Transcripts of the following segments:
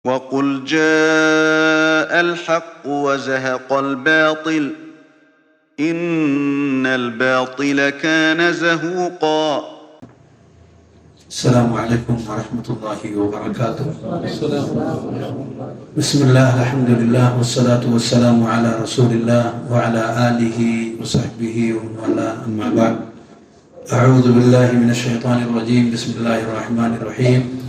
وقل جاء الحق وزهق الباطل إن الباطل كان زهوقا. السلام عليكم ورحمة الله وبركاته. بسم الله الحمد لله والصلاة والسلام على رسول الله وعلى آله وصحبه ومن والاه، أما بعد. أعوذ بالله من الشيطان الرجيم. بسم الله الرحمن الرحيم.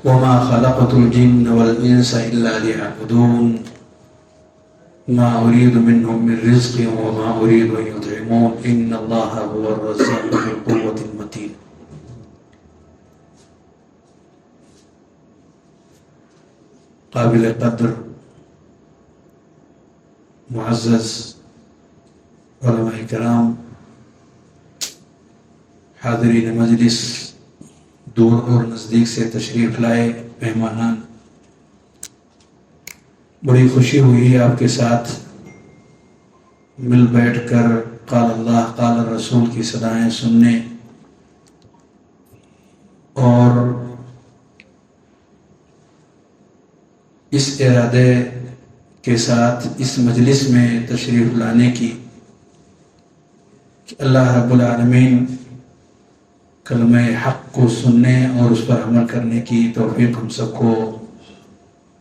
وما خلقت الجن والإنس إلا ليعبدون ما أريد منهم من رزق وما أريد أن يطعمون إن الله هو الرزاق ذو القوة المتين. قابل قدر معزز علماء کرام، حاضرین مجلس، دور اور نزدیک سے تشریف لائے مہمانان، بڑی خوشی ہوئی آپ کے ساتھ مل بیٹھ کر قال اللہ قال الرسول کی صدائیں سننے اور اس ارادے کے ساتھ اس مجلس میں تشریف لانے کی کہ اللہ رب العالمین کلمہ حق کو سننے اور اس پر عمل کرنے کی توفیق ہم سب کو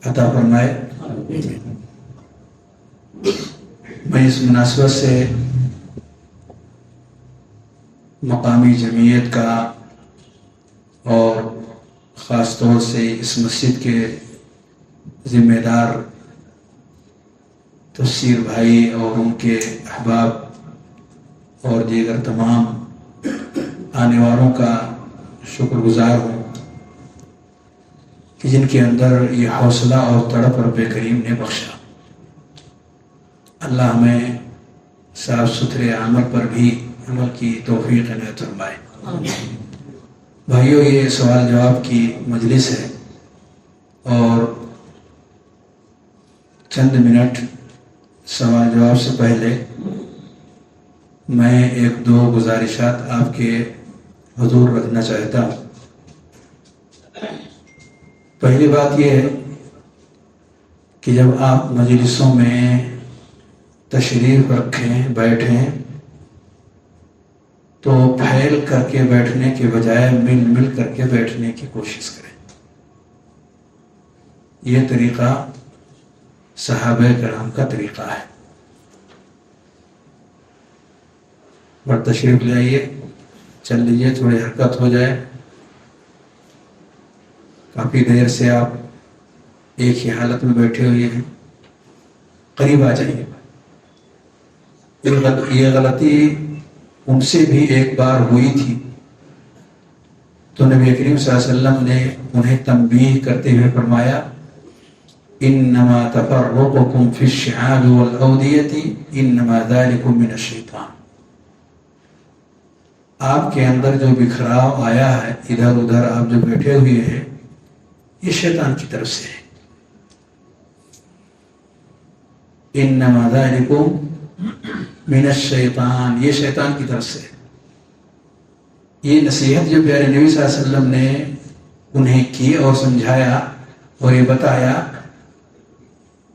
عطا فرمائے. میں اس مناسبت سے مقامی جمعیت کا اور خاص طور سے اس مسجد کے ذمہ دار تفسیر بھائی اور ان کے احباب اور دیگر تمام آنے والوں کا شکر گزار ہوں کہ جن کے اندر یہ حوصلہ اور تڑپ رب کریم نے بخشا. اللہ ہمیں صاف ستھرے عمل پر بھی عمل کی توفیق عنایت فرمائے. بھائیو، یہ سوال جواب کی مجلس ہے اور چند منٹ سوال جواب سے پہلے میں ایک دو گزارشات آپ کے حضور رکھنا چاہتا ہوں. پہلی بات یہ ہے کہ جب آپ مجلسوں میں تشریف رکھیں، بیٹھیں، تو پھیل کر کے بیٹھنے کے بجائے مل مل کر کے بیٹھنے کی کوشش کریں. یہ طریقہ صحابہ کرام کا طریقہ ہے. اور تشریف لے آئیے، چل لیجیے، تھوڑی حرکت ہو جائے. کافی دیر سے آپ ایک ہی حالت میں بیٹھے ہوئے ہیں، قریب آ جائیے. یہ غلطی ان سے بھی ایک بار ہوئی تھی تو نبی کریم صلی اللہ علیہ وسلم نے انہیں تنبیہ کرتے ہوئے فرمایا انما تفرقكم في الشعاب والأودية انما ذلكم من الشیطان. آپ کے اندر جو بکھراؤ آیا ہے، ادھر ادھر آپ جو بیٹھے ہوئے ہیں، یہ شیطان کی طرف سے ہے. انما ذلكم من الشیطان، یہ شیطان کی طرف سے ہے. یہ نصیحت جو پیارے نبی صلی اللہ علیہ وسلم نے انہیں کی اور سمجھایا اور یہ بتایا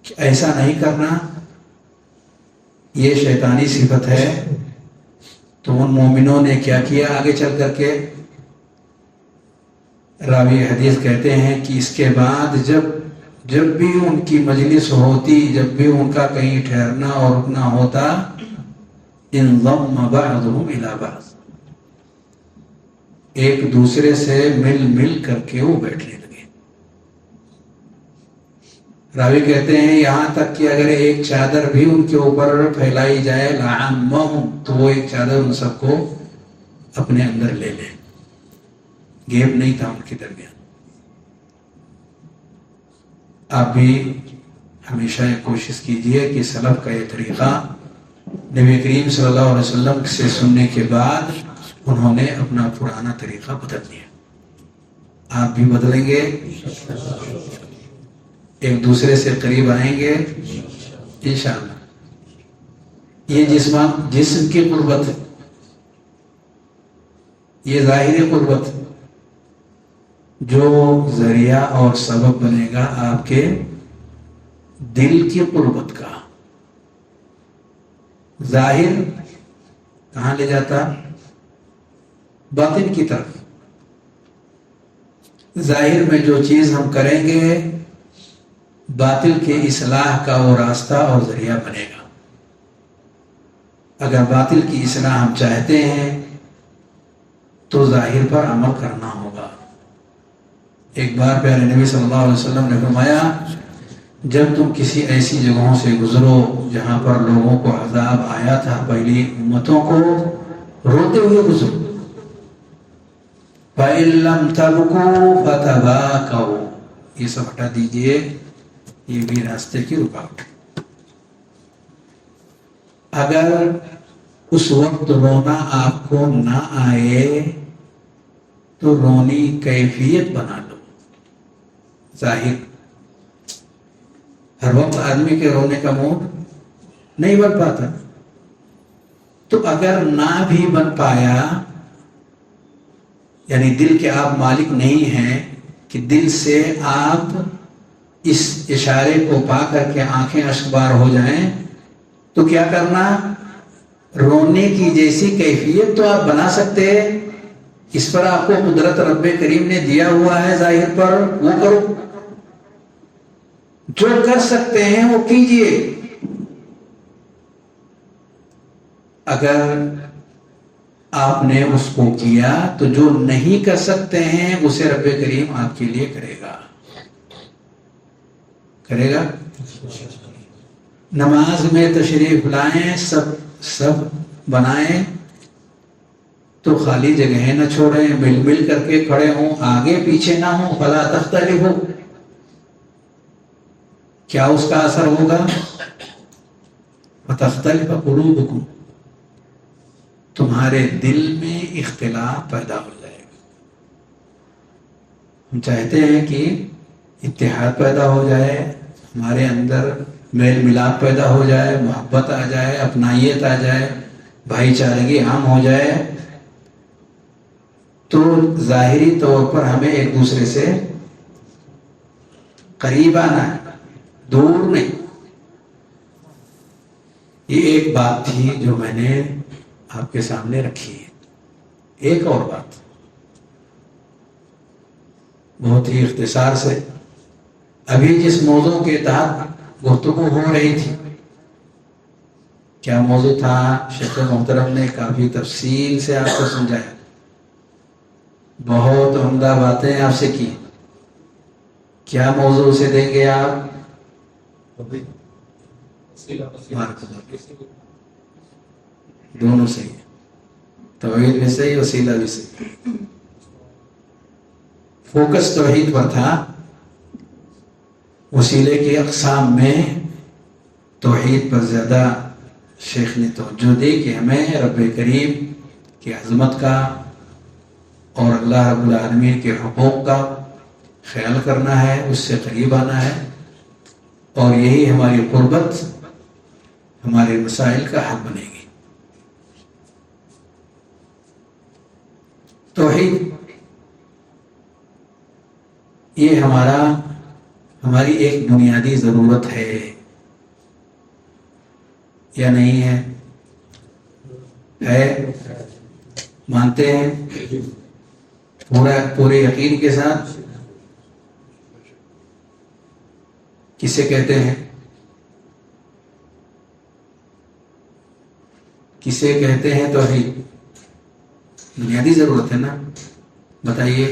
کہ ایسا نہیں کرنا، یہ شیطانی صفت ہے. تو ان مومنوں نے کیا کیا؟ آگے چل کر کے راوی حدیث کہتے ہیں کہ اس کے بعد جب بھی ان کی مجلس ہوتی، جب بھی ان کا کہیں ٹھہرنا اور رکنا ہوتا، انضم بعضهم الى بعض، ایک دوسرے سے مل مل کر کے وہ بیٹھنے لگے. راوی کہتے ہیں یہاں تک کہ اگر ایک چادر بھی ان کے اوپر پھیلائی جائے لعمهم، تو وہ ایک چادر ان سب کو اپنے اندر لے لے. گیپ نہیں تھا ان کے درمیان. آپ بھی ہمیشہ یہ کوشش کیجئے کہ سلف کا یہ طریقہ نبی کریم صلی اللہ علیہ وسلم سے سننے کے بعد انہوں نے اپنا پرانا طریقہ بدل دیا. آپ بھی بدلیں گے، ایک دوسرے سے قریب آئیں گے انشاءاللہ. یہ جسم کی قربت ہے، یہ ظاہری قربت ہے. جو ذریعہ اور سبب بنے گا آپ کے دل کی قربت کا. ظاہر کہاں لے جاتا؟ باطن کی طرف. ظاہر میں جو چیز ہم کریں گے باطل کے اصلاح کا وہ راستہ اور ذریعہ بنے گا. اگر باطل کی اصلاح ہم چاہتے ہیں تو ظاہر پر عمل کرنا ہوگا. ایک بار پیارے نبی صلی اللہ علیہ وسلم نے فرمایا جب تم کسی ایسی جگہوں سے گزرو جہاں پر لوگوں کو عذاب آیا تھا پہلی امتوں کو، روتے ہوئے گزرو. فَإِن لَّمْ تَبْكُوا فَتَبَاكَوْا، یہ سب ہٹا دیجئے، یہ بھی راستے کی رکاوٹ. اگر اس وقت رونا آپ کو نہ آئے تو رونی کیفیت بنا لو. ظاہر ہر وقت آدمی کے رونے کا موڈ نہیں بن پاتا، تو اگر نہ بھی بن پایا، یعنی دل کے آپ مالک نہیں ہیں کہ دل سے آپ اس اشارے کو پا کر کے آنکھیں اشکبار ہو جائیں، تو کیا کرنا؟ رونے کی جیسی کیفیت تو آپ بنا سکتے ہیں، اس پر آپ کو قدرت رب کریم نے دیا ہوا ہے ظاہر پر، وہ کرو. جو کر سکتے ہیں وہ کیجئے. اگر آپ نے اس کو کیا تو جو نہیں کر سکتے ہیں اسے رب کریم آپ کے لیے کرے گا. کرے گا. نماز میں تشریف لائیں، سب بنائیں تو خالی جگہیں نہ چھوڑیں، مل مل کر کے کھڑے ہوں، آگے پیچھے نہ ہوں. فلا تختلفوا، کیا اس کا اثر ہوگا؟ وتختلف قلوبکم، تمہارے دل میں اختلاف پیدا ہو جائے گا. ہم چاہتے ہیں کہ اتحاد پیدا ہو جائے، ہمارے اندر میل ملاپ پیدا ہو جائے، محبت آ جائے، اپنائیت آ جائے، بھائی چارگی عام ہو جائے. تو ظاہری طور پر ہمیں ایک دوسرے سے قریب آنا ہے، دور نہیں. یہ ایک بات تھی جو میں نے آپ کے سامنے رکھی ہے. ایک اور بات بہت ہی اختصار سے، ابھی جس موضوع کے تحت گفتگو ہو رہی تھی، کیا موضوع تھا؟ شیخ محترم نے کافی تفصیل سے آپ کو سمجھایا، بہت عمدہ باتیں آپ سے کی. کیا موضوع سے دیں گے آپ؟ دونوں صحیح ہے، توحید بھی صحیح، وسیلہ بھی صحیح. فوکس توحید پر تھا. وسیلے کی اقسام میں توحید پر زیادہ شیخ نے توجہ دی کہ ہمیں رب کریم کی عظمت کا اور اللہ رب العالمین کے حقوق کا خیال کرنا ہے، اس سے قریب آنا ہے، اور یہی ہماری قربت ہمارے مسائل کا حل بنے گی. توحید یہ ہماری ایک بنیادی ضرورت ہے یا نہیں ہے؟ ہے؟ مانتے ہیں پورے یقین کے ساتھ؟ کسے کہتے ہیں؟ کسے کہتے ہیں توحید؟ بنیادی ضرورت ہے نا، بتائیے.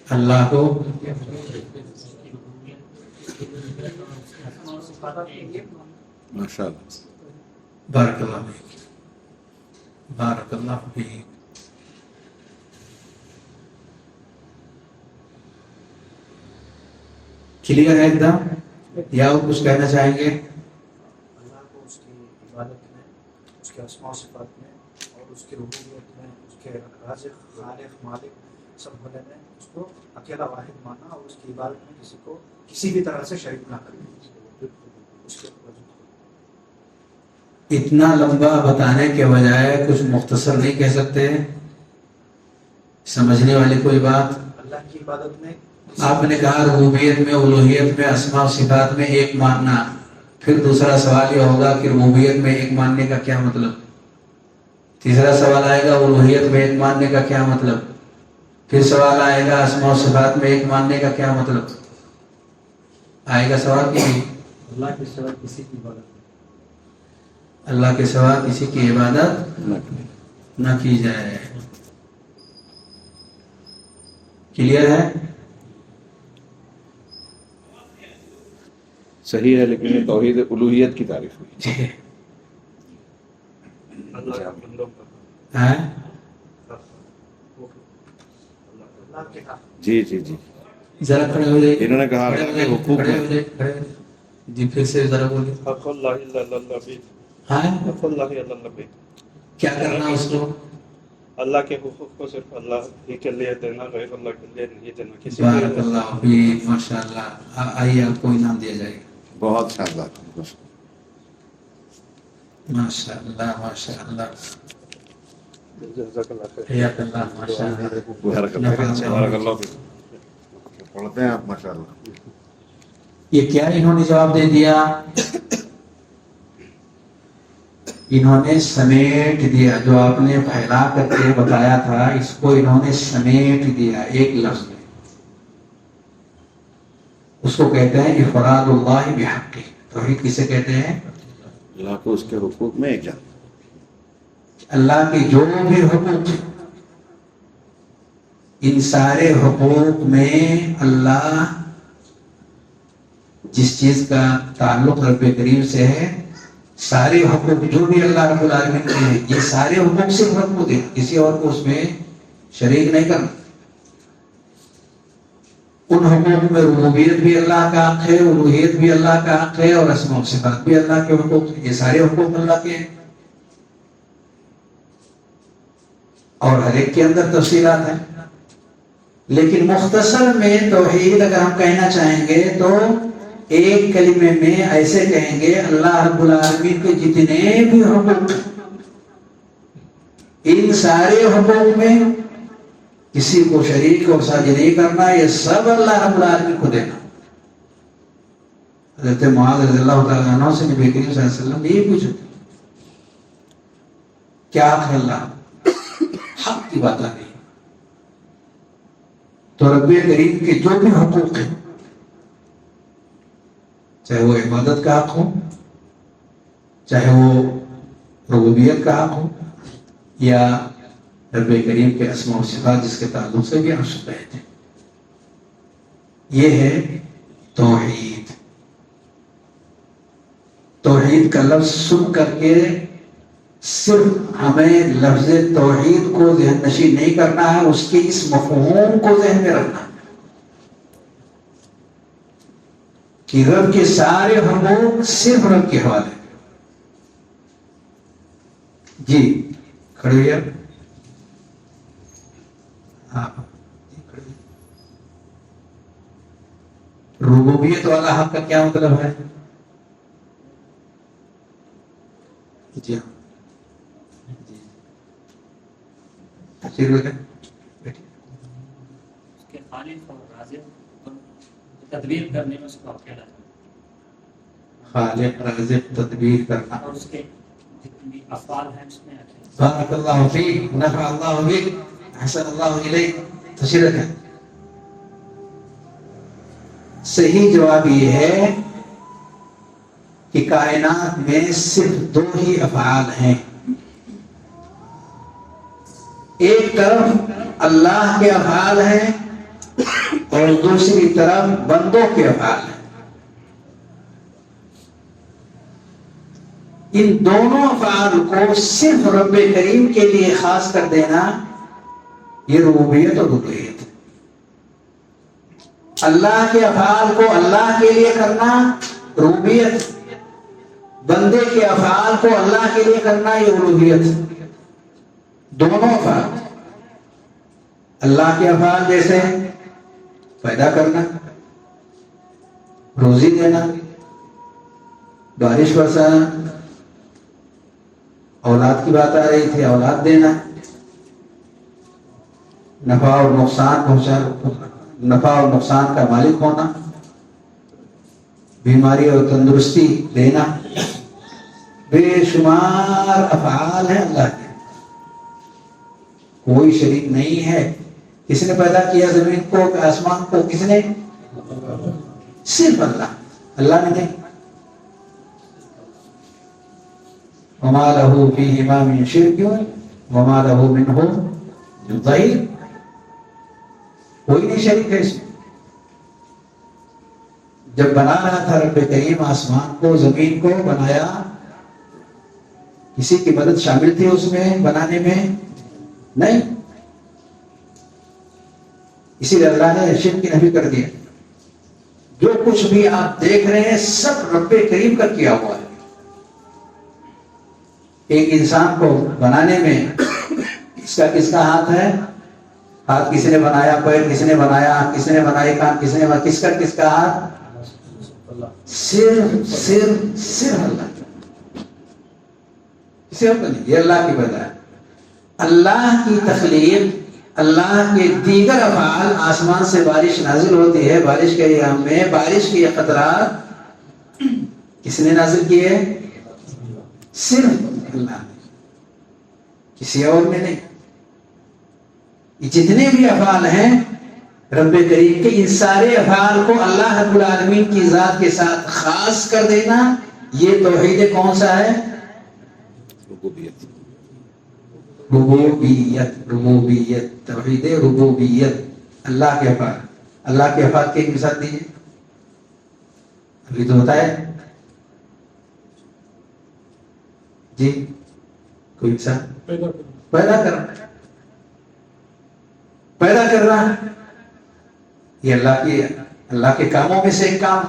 اللہ کو ماشاء اللہ. بارک اللہ فیک، بارک اللہ فیک. کلیئر ہے ایک دم، یا اور کچھ کہنا چاہیں گے؟ اللہ کو اس کی عبادت میں، اس کے اسماء و صفات میں اور اس کی ربوبیت میں، اس کے رازق خالق مالک سب ہونے میں اس کو اکیلا واحد ماننا، اور اس کی عبادت میں کسی کو کسی بھی طرح سے شریک نہ کرنا. اس کے اتنا لمبا بتانے کے بجائے کچھ مختصر نہیں کہہ سکتے؟ سمجھنے والے کوئی بات؟ اللہ کی عبادت میں آپ نے کہا ربوبیت میں، الوہیت میں، اسماء و صفات میں ایک ماننا، پھر دوسرا سوال یہ ہوگا کہ ربوبیت میں ایک ماننے کا کیا مطلب؟ تیسرا سوال آئے گا الوہیت میں ایک ماننے کا کیا مطلب؟ پھر سوال آئے گا اسماء و صفات میں ایک ماننے کا کیا مطلب؟ آئے گا سوال کہ نہیں؟ اللہ کے سوا کسی کی عبادت نہیں. اللہ کے سوا کسی کی عبادت نہ کی جائے. کلیئر ہے؟ صحیح ہے، لیکن یہ توحید الوہیت کی تعریف ہوئی. اللہ کے حق. جی جی جی، ذرا کھڑے ہو جائیے. انہوں نے کہا کھڑے ہو کہ جائیے، حقوق کھڑے میں ہو جائیے، کھڑے ہو جائیے. جی پھر سے ذرا بولیے. حق اللہ الا اللہ بھی، ہاں حق اللہ الا اللہ بھی. کیا کرنا اس کو؟ اللہ کے حقوق کو صرف اللہ ہی کے لیے دینا، غیر اللہ کے لیے نہیں دینا کسی بارک کے. اللہ فیک، ماشاء اللہ. آئیے آپ کو انعام دیا جائے گا. بہت شاندار. ماشاء اللہ ماشاء اللہ. جزاک اللہ خیر. حیاک اللہ. ماشاء اللہ. بارک اللہ فیک. پڑھتے ہیں آپ ماشاء اللہ. یہ کیا انہوں نے جواب دے دیا؟ انہوں نے سمیٹ دیا. جو آپ نے پھیلا کر کے بتایا تھا، اس کو انہوں نے سمیٹ دیا ایک لفظ میں. اس کو کہتے ہیں افراد اللہ بحقہ. توحید کسے کہتے ہیں؟ اللہ کو اس کے حقوق میں ایک جان. اللہ کے جو بھی حقوق، ان سارے حقوق میں اللہ جس چیز کا تعلق رب کریم سے ہے، سارے حقوق جو بھی اللہ رب العالمین کے ہیں، یہ سارے حقوق صرف رب کو دے، کسی اور کو اس میں شریک نہیں کرنا. ان حقوق میں ربوبیت بھی اللہ کا حق ہے، الوہیت بھی اللہ کا حق ہے، اور اسماء و صفات بھی اللہ کے حقوق ہیں. یہ سارے حقوق اللہ کے ہیں، اور ہر ایک کے اندر تفصیلات ہیں. لیکن مختصر میں توحید اگر ہم کہنا چاہیں گے تو ایک کلمے میں ایسے کہیں گے، اللہ رب العالمین کے جتنے بھی حقوق، ان سارے حقوق میں کسی کو شریک اور ساجد نہیں کرنا، یہ سب اللہ رب العالمین کو دینا. حضرت معاذ رضی اللہ تعالیٰ عنہ سے نبی کریم صلی اللہ علیہ وسلم نے یہ پوچھا، کیا حق ہے اللہ؟ حق کی بات آ گئی. تو رب کریم کے جو بھی حقوق ہیں، چاہے وہ عبادت کا حق ہو، چاہے وہ ربوبیت کا حق ہو، یا رب کریم کے اسماء و صفات جس کے تعلق سے بھی آپ سب رہتے ہیں، یہ ہے توحید. توحید کا لفظ سن کر کے صرف ہمیں لفظ توحید کو ذہن نشین نہیں کرنا ہے، اس کے اس مفہوم کو ذہن میں رکھنا ہے کہ رب کے سارے حقوق صرف رب کے حوالے. جی کھڑے ہوئے آپ. ہاں ربوبیت والا حق کا کیا مطلب ہے؟ جی ہاں اس کے خالق اور رازق اور تدبیر کرنے میں اس کو اکیلا جانا. خالق رازق تدبیر کرنا، اور اس کے جتنے بھی افعال ہیں اس میں اکیلا. بارک اللہ فیک، نفع اللہ بک، احسن اللہ الیک. تشریف ہے. صحیح جواب یہ ہے کہ کائنات میں صرف دو ہی افعال ہیں. ایک طرف اللہ کے افعال ہیں اور دوسری طرف بندوں کے افعال ہیں. ان دونوں افعال کو صرف رب کریم کے لیے خاص کر دینا، یہ ربوبیت اور الوہیت. اللہ کے افعال کو اللہ کے لیے کرنا ربوبیت، بندے کے افعال کو اللہ کے لیے کرنا یہ الوہیت. دونوں افعال، اللہ کے افعال جیسے پیدا کرنا، روزی دینا، بارش برسانا، اولاد کی بات آ رہی تھی، اولاد دینا، نفع اور نقصان کا مالک ہونا، بیماری اور تندرستی دینا، بے شمار افعال ہیں اللہ کے، کوئی شریک نہیں ہے۔ کس نے پیدا کیا زمین کو، آسمان کو؟ کس نے؟ صرف اللہ، اللہ نے نہیں۔ وما له فيهما من شرك وما له منه ظهير، کوئی نہیں شریک ہے اس میں۔ جب بنا رہا تھا رب کریم آسمان کو، زمین کو بنایا، کسی کی مدد شامل تھی اس میں بنانے میں؟ نہیں۔ اسی لیے اللہ نے شرک کی نفی کر دیا۔ جو کچھ بھی آپ دیکھ رہے ہیں سب رب کریم کا کیا ہوا ہے۔ ایک انسان کو بنانے میں کس کا ہاتھ ہے؟ ہاتھ کس نے بنایا، پیر کس نے بنایا، کس نے بنائی کان، کس نے بنایا، کس کا ہاتھ؟ صرف اللہ، کسی اور کا نہیں۔ یہ اللہ کی وجہ ہے۔ اللہ کی تخلیق، اللہ کے دیگر افعال، آسمان سے بارش نازل ہوتی ہے، بارش کے ایام میں بارش کے قطرات کس نے نازل کیے؟ صرف اللہ نے، کسی اور نے نہیں۔ یہ جتنے بھی افعال ہیں رب کریم کے، ان سارے افعال کو اللہ رب العالمین کی ذات کے ساتھ خاص کر دینا، یہ توحید کون سا ہے؟ ربوبیت، توحید ربوبیت، اللہ کے افعال۔ اللہ کے افعال کی ایک مثال دیجیے، ابھی تو ہوتا ہے جی، کوئی مثال؟ پیدا کرنا، یہ اللہ کے کاموں میں سے ایک کام۔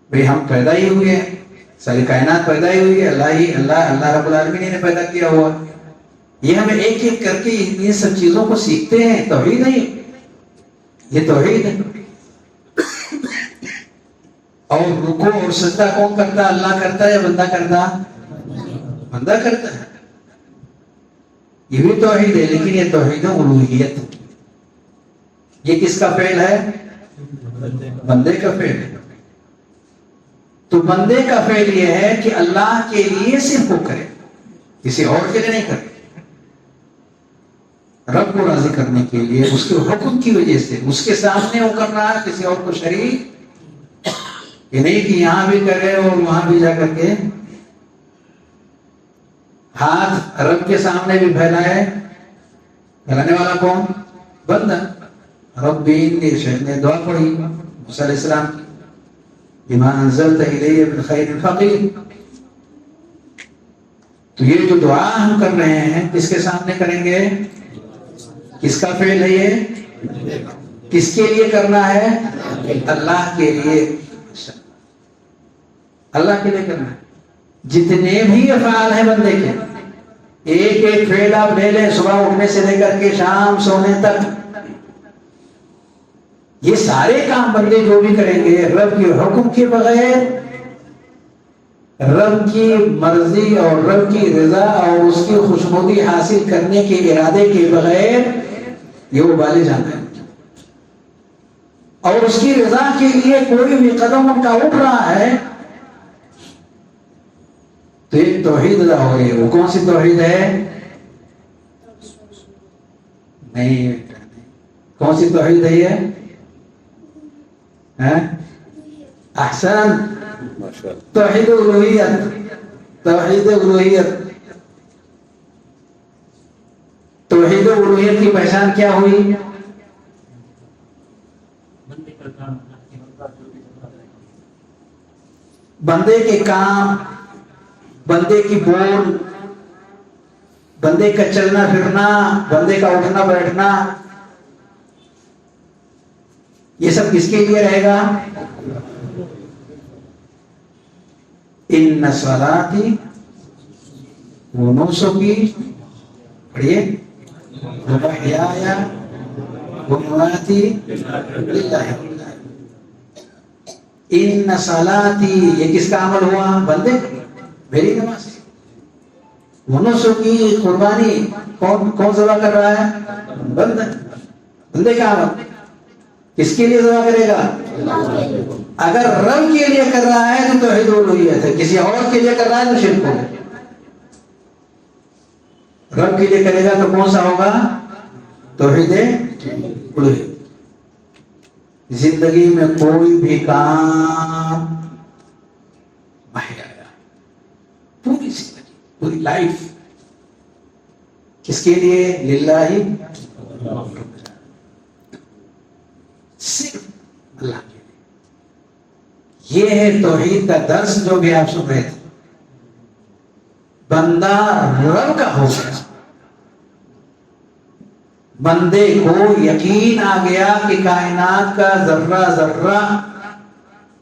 بھئی ہم پیدا ہی ہوئے ہیں، ساری کائنات پیدا ہی ہوئی ہے، اللہ رب العالمین نے پیدا کیا ہوا۔ یہ ہمیں ایک ایک کر کے ان سب چیزوں کو سیکھتے ہیں، توحید نہیں، یہ توحید ہے۔ اور رکوع اور سجدہ کون کرتا ہے؟ اللہ کرتا ہے یا بندہ کرتا؟ بندہ کرتا ہے، یہ بھی توحید ہے، لیکن یہ توحید الوہیت۔ یہ کس کا فعل ہے؟ بندے کا فعل ہے۔ تو بندے کا فعل یہ ہے کہ اللہ کے لیے صرف وہ کرے، کسی اور کے لیے نہیں کرے، رب کو راضی کرنے کے لیے، اس کے حکم کی وجہ سے، اس کے سامنے وہ کر رہا ہے، کسی اور کو شریک یہ نہیں کہ یہاں بھی کرے اور وہاں بھی جا کر کے ہاتھ رب کے سامنے بھی پھیلائے۔ پھیلانے والا کون؟ بندہ۔ رب انی، شیخ نے دعا پڑھی موسیٰ علیہ السلام کی، بما انزلت الی من خیر فقیر۔ تو یہ جو دعا ہم کر رہے ہیں کس کے سامنے کریں گے؟ کس کا فعل ہے یہ؟ کس کے لیے کرنا ہے؟ اللہ کے لیے، اللہ کے لیے کرنا ہے۔ جتنے بھی افعال ہیں بندے کے، ایک ایک فعل آپ لے لیں، صبح اٹھنے سے لے کر کے شام سونے تک، یہ سارے کام بندے جو بھی کریں گے رب کے حکم کے بغیر، رب کی مرضی اور رب کی رضا اور اس کی خوشنودی حاصل کرنے کے ارادے کے بغیر، یہ وہ بالے جانا ہے۔ اور اس کی رضا کے لیے کوئی بھی قدم ان کا اٹھ رہا ہے تو ایک توحید ادا ہو رہی ہے۔ وہ کون سی توحید ہے؟ نہیں، کون سی توحید ہے یہ؟ احسن، توحید الوہیت، توحید الوہیت۔ توحید الوہیت کی پہچان کیا ہوئی؟ بندے کے کام، بندے کی بول، بندے کا چلنا پھرنا، بندے کا اٹھنا بیٹھنا، یہ سب کس کے لیے رہے گا؟ ان صلاتی و نسکی، پڑھیے، و محیایا و مماتی للہ۔ ان صلاتی، یہ کس کا عمل ہوا؟ بندے، میری نماز۔ و نسکی، قربانی، کون ذبح کر رہا ہے؟ بندے کا عمل کس کے لیے دعا کرے گا؟ اگر رب کے لیے کر رہا ہے تو توحید الوہیت ہے، کسی اور کے لیے کر رہا ہے تو شرک ہوگا۔ رب کے لیے کرے گا تو کون سا ہوگا؟ توحید الوہیت۔ زندگی میں کوئی بھی کام آیا، پوری زندگی، پوری لائف کس کے لیے؟ للہ، صرف اللہ کے لیے۔ یہ ہے توحید کا درس جو بھی آپ سن رہے تھے۔ بندہ رب کا ہو گیا، بندے کو یقین آ گیا کہ کائنات کا ذرہ ذرہ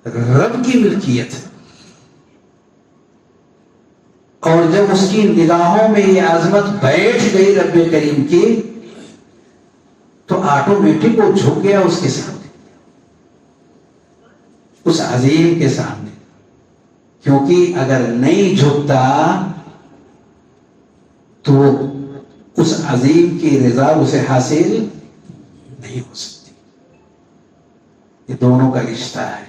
رب کی ملکیت ہے، اور جب اس کی نگاہوں میں یہ عظمت بیٹھ گئی رب کریم کی تو آٹومیٹک وہ جھک گیا اس کے سامنے، اس عظیم کے سامنے۔ کیونکہ اگر نہیں جھکتا تو اس عظیم کی رضا اسے حاصل نہیں ہو سکتی۔ یہ دونوں کا رشتہ ہے،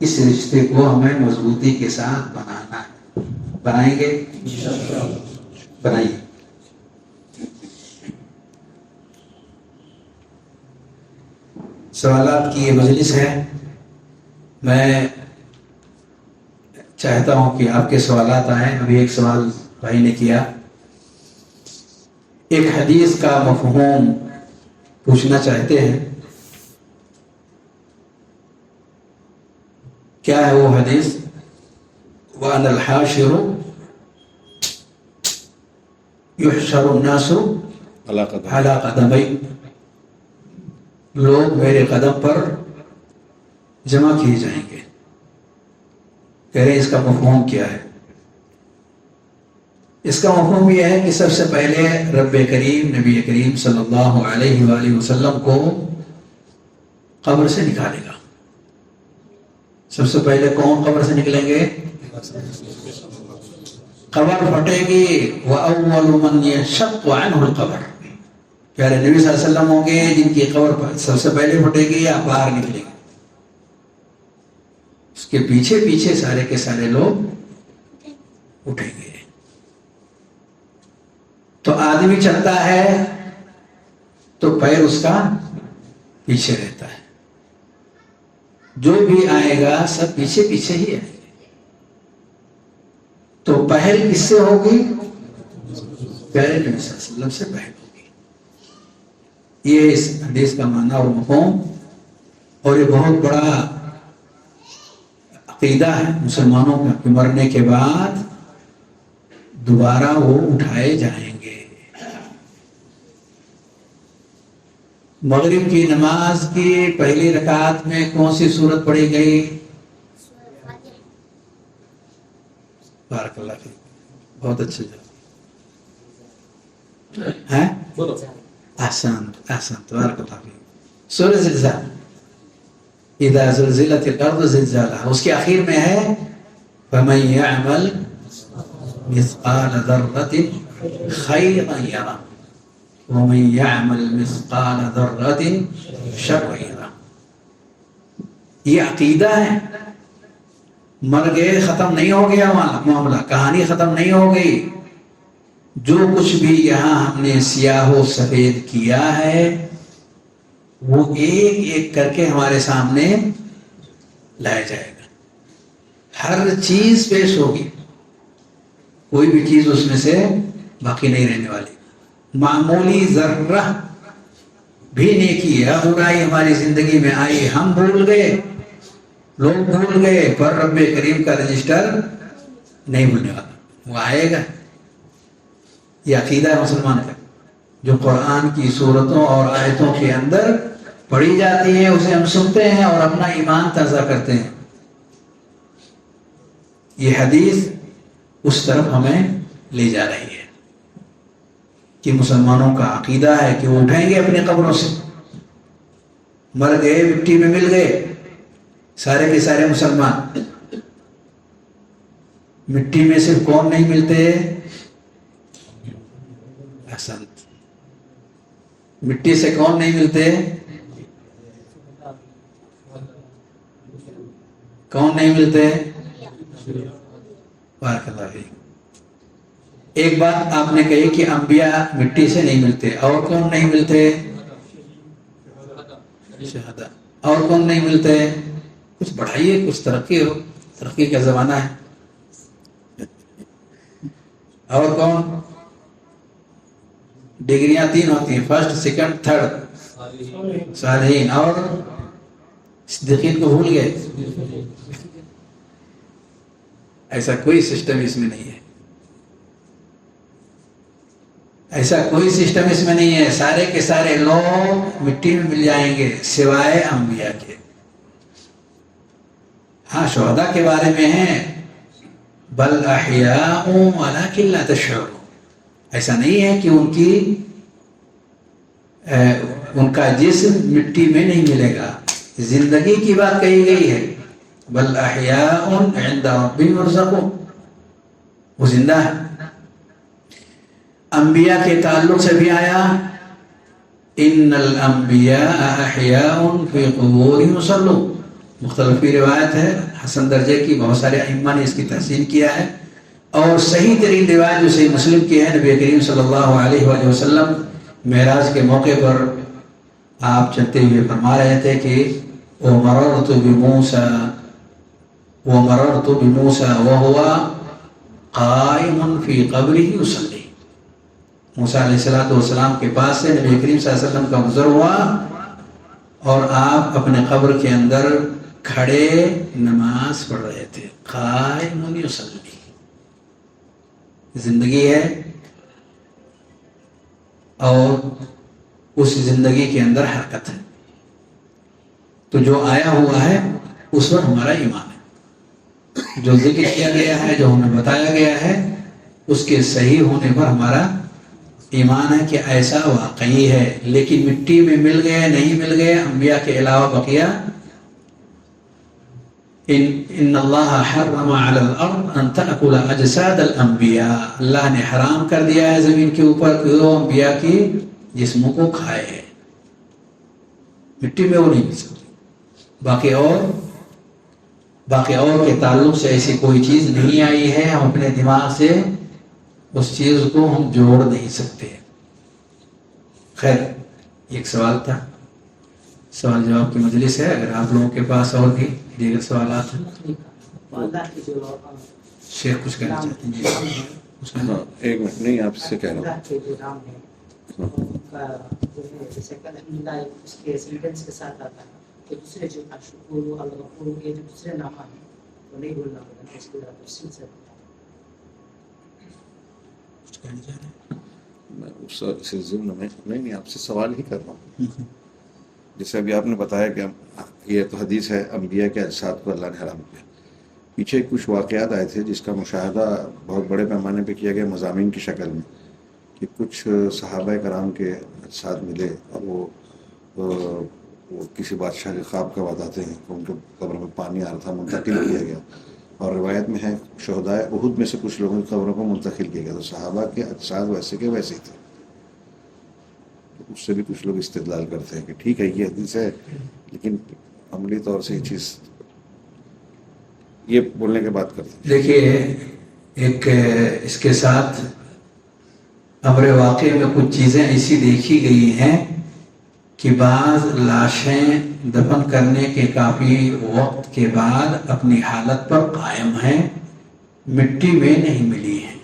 اس رشتے کو ہمیں مضبوطی کے ساتھ بنانا ہے۔ بنائیں گے؟ بنائیے۔ سوالات کی یہ مجلس ہے، میں چاہتا ہوں کہ آپ کے سوالات آئیں۔ ابھی ایک سوال بھائی نے کیا، ایک حدیث کا مفہوم پوچھنا چاہتے ہیں، کیا ہے وہ حدیث؟ وَأَنَا الْحَاشِرُ يُحْشَرُ النَّاسُ عَلَى قَدَمَيْ، لوگ میرے قدم پر جمع کیے جائیں گے۔ کہہ رہے اس کا مفہوم کیا ہے؟ اس کا مفہوم یہ ہے کہ سب سے پہلے رب کریم نبی کریم صلی اللہ علیہ وآلہ وسلم کو قبر سے نکالے گا۔ سب سے پہلے کون قبر سے نکلیں گے؟ قبر پھٹے گی، وَأَوَّلُ مَنْ يَنشَقُّ عَنْهُ الْقَبْرُ، پیارے نبی صلی اللہ علیہ وسلم ہوں گے جن کی قبر سب سے پہلے پھٹے گی یا باہر نکلے گی۔ اس کے پیچھے پیچھے سارے کے سارے لوگ اٹھیں گے۔ تو آدمی چلتا ہے تو پیر اس کا پیچھے رہتا ہے، جو بھی آئے گا سب پیچھے پیچھے ہی آئے گے۔ تو پہل کس سے ہوگی؟ پیارے نبی صلی اللہ علیہ وسلم سے پہل ہوگی۔ یہ اس حدیث کا معنی اور مفہوم، اور یہ بہت بڑا عقیدہ ہے مسلمانوں کا کہ مرنے کے بعد دوبارہ وہ اٹھائے جائیں گے۔ مغرب کی نماز کی پہلی رکعت میں کون سی سورت پڑھی گئی؟ بارک اللہ فیک، بہت اچھے جواب ہے۔ احسنت احسنت، بارک اللہ فیک۔ سورۃ زلزال، اذا زلزلت الارض زلزالها، اس کے اخیر میں ہے فمن يعمل مثقال ذرة خيرا يره ومن يعمل مثقال ذرة شرا يره۔ یہ عقیدہ ہے، مر گئے ختم نہیں ہو گیا معاملہ، کہانی ختم نہیں ہو گئی۔ جو کچھ بھی یہاں ہم نے سیاہ و سفید کیا ہے وہ ایک ایک کر کے ہمارے سامنے لایا جائے گا۔ ہر چیز پیش ہوگی، کوئی بھی چیز اس میں سے باقی نہیں رہنے والی۔ معمولی ذرہ بھی نیکی یا برائی ہماری زندگی میں آئی، ہم بھول گئے، لوگ بھول گئے، پر رب کریم کا رجسٹر نہیں بھولنے والا، وہ آئے گا۔ یہ عقیدہ ہے مسلمان کا، جو قرآن کی صورتوں اور آیتوں کے اندر پڑھی جاتی ہے، اسے ہم سنتے ہیں اور اپنا ایمان تازہ کرتے ہیں۔ یہ حدیث اس طرف ہمیں لے جا رہی ہے کہ مسلمانوں کا عقیدہ ہے کہ وہ اٹھیں گے اپنی قبروں سے، مر گئے مٹی میں مل گئے سارے کے سارے مسلمان۔ مٹی میں صرف کون نہیں ملتے؟ احسنت، مٹی سے کون نہیں ملتے؟ کون نہیں ملتے؟ بارک اللہ فیک۔ ایک بات آپ نے کہی کہ انبیاء مٹی سے نہیں ملتے، اور کون نہیں ملتے؟ شہداء۔ اور کون نہیں ملتے؟ کچھ بڑھائیے، کچھ ترقی ہو، ترقی کا زمانہ ہے۔ اور کون؟ ڈگریاں 3 ہوتی ہیں، فرسٹ، سیکنڈ، تھرڈ، صالحین اور صدیقین کو بھول گئے؟ ایسا کوئی سسٹم اس میں نہیں ہے، ایسا کوئی سسٹم اس میں نہیں ہے۔ سارے کے سارے لوگ مٹی میں مل جائیں گے سوائے انبیاء کے۔ ہاں شہداء کے بارے میں ہیں، بل احیاء ولکن لا تشعرون، ایسا نہیں ہے کہ ان کا جسم مٹی میں نہیں ملے گا، زندگی کی بات کہی گئی ہے، بل احیاء عند ربهم يرزقون، وہ زندہ ہے۔ انبیاء کے تعلق سے بھی آیا ان الانبیاء احیاء فی قبور یصلون، مختلف روایت ہے، حسن درجے کی، بہت سارے ائمہ نے اس کی تحسین کیا ہے، اور صحیح ترین روایت جو صحیح مسلم کی ہے، نبی کریم صلی اللہ علیہ وآلہ وسلم معراج کے موقع پر آپ چلتے ہوئے فرما رہے تھے کہ ومررت بموسیٰ وهو قائم فی قبرہ یصلی، موسیٰ علیہ السلام کے پاس سے نبی کریم صلی اللہ علیہ وسلم کا گزر ہوا اور آپ اپنے قبر کے اندر کھڑے نماز پڑھ رہے تھے، قائم یصلی، زندگی ہے اور اس زندگی کے اندر حرکت ہے، تو جو آیا ہوا ہے اس پر ہمارا ایمان ہے، جو ذکر کیا گیا ہے، جو ہمیں بتایا گیا ہے، اس کے صحیح ہونے پر ہمارا ایمان ہے کہ ایسا واقعی ہے۔ لیکن مٹی میں مل گئے نہیں مل گئے، انبیاء کے علاوہ بقیہ، ان اللہ حرم علی الارض ان تأکل اجساد الانبیاء، اللہ نے حرام کر دیا ہے زمین کے اوپر کہ وہ انبیاء کی جسموں کو کھائے، مٹی میں وہ نہیں مل سکتی۔ باقی اور کے تعلق سے ایسی کوئی چیز نہیں آئی ہے، ہم اپنے دماغ سے اس چیز کو ہم جوڑ نہیں سکتے۔ خیر، ایک سوال تھا، سوال جواب کی مجلس ہے، اگر آپ لوگوں کے پاس اور بھی دیگر سوالات ہیں۔ شیخ کچھ کہنا چاہتے ہیں؟ جی ایک منٹ، نہیں آپ سے کہہ رہا ہوں، جیسے کہ الحمدللہ اس کے سینٹینس کے ساتھ آتا ہے کہ دوسرے جو الشکور الغفور کے جو دوسرے نام ہیں وہ نہیں بھولنا ہوگا، اس کے تفصیل سے کچھ کہنا چاہ رہے ہیں؟ میں اس ضمن میں نہیں آپ سے سوال ہی کر رہا ہوں۔ جیسے ابھی آپ نے بتایا کہ یہ تو حدیث ہے، انبیاء کے اجساد کو اللہ نے حرام کیا، پیچھے کچھ واقعات آئے تھے جس کا مشاہدہ بہت بڑے پیمانے پہ کیا گیا مضامین کی شکل میں، کہ کچھ صحابہ کرام کے اجساد ملے اور وہ کسی بادشاہ کے خواب کا بتاتے ہیں کہ ان کے قبر میں پانی آ رہا تھا، منتقل کیا گیا، اور روایت میں ہے شہدائے احد میں سے کچھ لوگوں کی قبروں کو منتقل کیا گیا، تو صحابہ کے اجساد ویسے کے ویسے ہی تھے۔ اس سے بھی کچھ لوگ استدلال کرتے ہیں کہ ٹھیک ہے یہ حدیث ہے، لیکن عملی طور سے یہ چیز یہ بولنے کے بعد کرتے ہیں۔ دیکھیے، ایک اس کے ساتھ امر واقع میں کچھ چیزیں ایسی دیکھی گئی ہیں کہ بعض لاشیں دفن کرنے کے کافی وقت کے بعد اپنی حالت پر قائم ہیں، مٹی میں نہیں ملی ہیں۔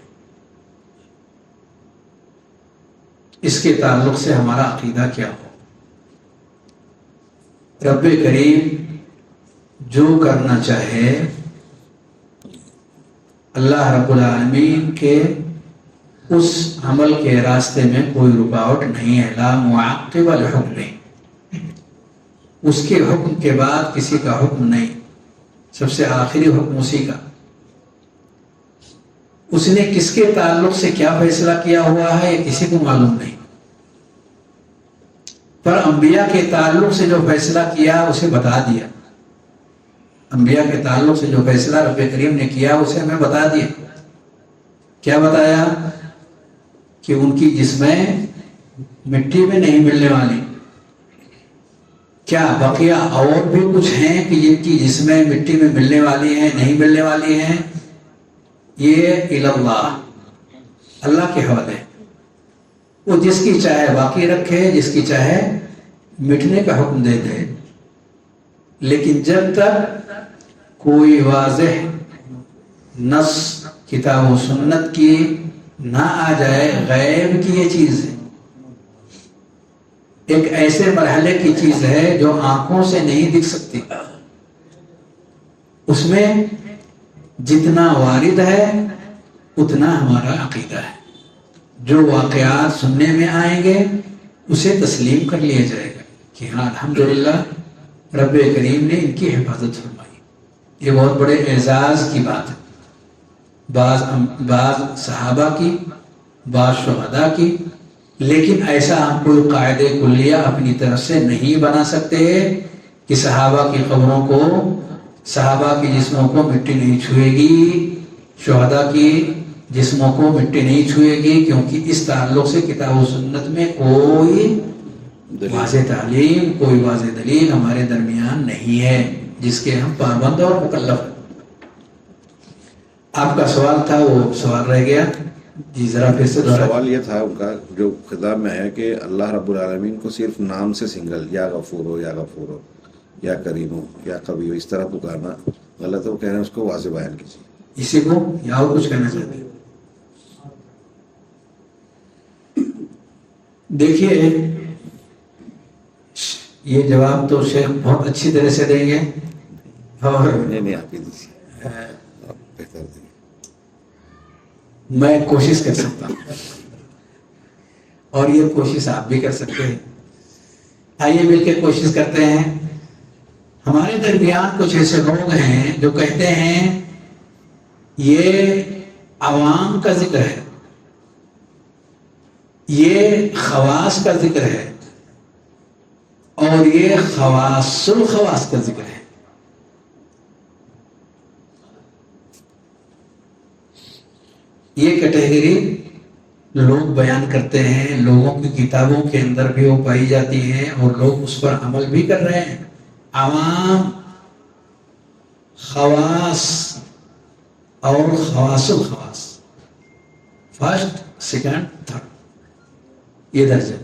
اس کے تعلق سے ہمارا عقیدہ کیا ہو؟ رب کریم جو کرنا چاہے، اللہ رب العالمین کے اس عمل کے راستے میں کوئی رکاوٹ نہیں ہے، لا معقب لحکمہ، اس کے حکم کے بعد کسی کا حکم نہیں، سب سے آخری حکم اسی کا۔ اس نے کس کے تعلق سے کیا فیصلہ کیا ہوا ہے یہ کسی کو معلوم نہیں، پر انبیاء کے تعلق سے جو فیصلہ کیا اسے بتا دیا، انبیاء کے تعلق سے جو فیصلہ رب کریم نے کیا اسے ہمیں بتا دیا۔ کیا بتایا؟ کہ ان کی جسمیں مٹی میں نہیں ملنے والی. کیا بقیہ اور بھی کچھ ہیں کہ جن کی جسمیں مٹی میں ملنے والی ہیں نہیں ملنے والی ہیں؟ یہ اللہ، اللہ کے حوالے. وہ جس کی چاہے باقی رکھے، جس کی چاہے مٹنے کا حکم دے دے. لیکن جب تک کوئی واضح نص کتاب و سنت کی نہ آ جائے، غیب کی یہ چیز ہے، ایک ایسے مرحلے کی چیز ہے جو آنکھوں سے نہیں دکھ سکتی. اس میں جتنا وارد ہے اتنا ہمارا عقیدہ ہے. جو واقعات سننے میں آئیں گے اسے تسلیم کر لیا جائے گا کہ ہاں الحمدللہ رب کریم نے ان کی حفاظت فرمائی. یہ بہت بڑے اعزاز کی بات ہے. بعض صحابہ کی، بعض شہداء کی. لیکن ایسا ہم کوئی قاعدے کلیہ اپنی طرف سے نہیں بنا سکتے کہ صحابہ کی قبروں کو، صحابہ کی جسموں کو مٹی نہیں چھوئے گی، شہداء کی جسموں کو مٹی نہیں چھوئے گی، کیونکہ اس تعلق سے کتاب و سنت میں کوئی واضح تعلیم، کوئی واضح دلیل ہمارے درمیان نہیں ہے جس کے ہم پابند اور مکلف ہیں. آپ کا سوال تھا وہ سوال رہ گیا. جی ذرا پھر سے دوہرا. سوال یہ تھا ان کا جو خطاب میں ہے کہ اللہ رب العالمین کو صرف نام سے سنگل، یا غفور ہو، یا غفور ہو، یا کریم ہو، یا کبھی ہو، اس طرح پکارنا غلط ہے. وہ کہہ رہے ہیں اس کو واضح بیان کیجیے. اسی کو یا اور کچھ کہنا چاہتے ہیں؟ دیکھیے یہ جواب تو شیخ بہت اچھی طرح سے دیں گے اور نہیں آپ ہی دیجیے، آپ بہتر دیں گے. میں کوشش کر سکتا ہوں اور یہ کوشش آپ بھی کر سکتے ہیں. آئیے مل کے کوشش کرتے ہیں. ہمارے درمیان کچھ ایسے لوگ ہیں جو کہتے ہیں یہ عوام کا ذکر ہے، یہ خواص کا ذکر ہے، اور یہ خواص الخواص کا ذکر ہے. یہ کیٹیگری لوگ بیان کرتے ہیں، لوگوں کی کتابوں کے اندر بھی وہ پائی جاتی ہیں اور لوگ اس پر عمل بھی کر رہے ہیں. عوام، خواص اور خواص الخواص، فرسٹ، سیکنڈ، تھرڈ، یہ درجہ.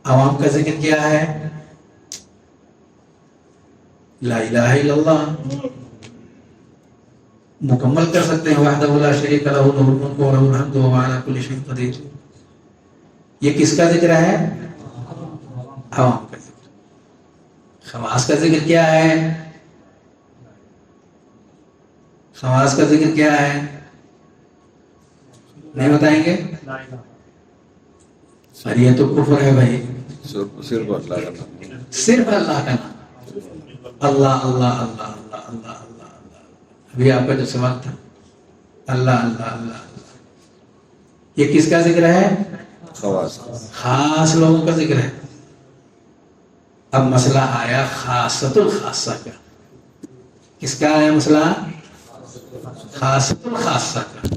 عوام کا ذکر کیا ہے؟ لا الہ الا اللہ مکمل کر سکتے ہیں. وحدہ لا شریک لہ لہ الملک و لہ الحمد وهو علی کل شیء قدیر. یہ کس کا ذکر ہے؟ عوام کا ذکر. خواص کا ذکر کیا ہے؟ خواص کا ذکر کیا ہے؟ نہیں بتائیں گے؟ اور یہ تو کفر ہے بھائی. صرف اللہ کا نام، صرف اللہ کا نام. اللہ اللہ اللہ اللہ اللہ اللہ. ابھی آپ کا جو سوال تھا اللہ اللہ اللہ اللہ، یہ کس کا ذکر ہے؟ خواص. خاص لوگوں کا ذکر ہے. اب مسئلہ آیا خاصۃ الخاصہ کا. کس کا آیا مسئلہ؟ خاصۃ الخاصہ کا.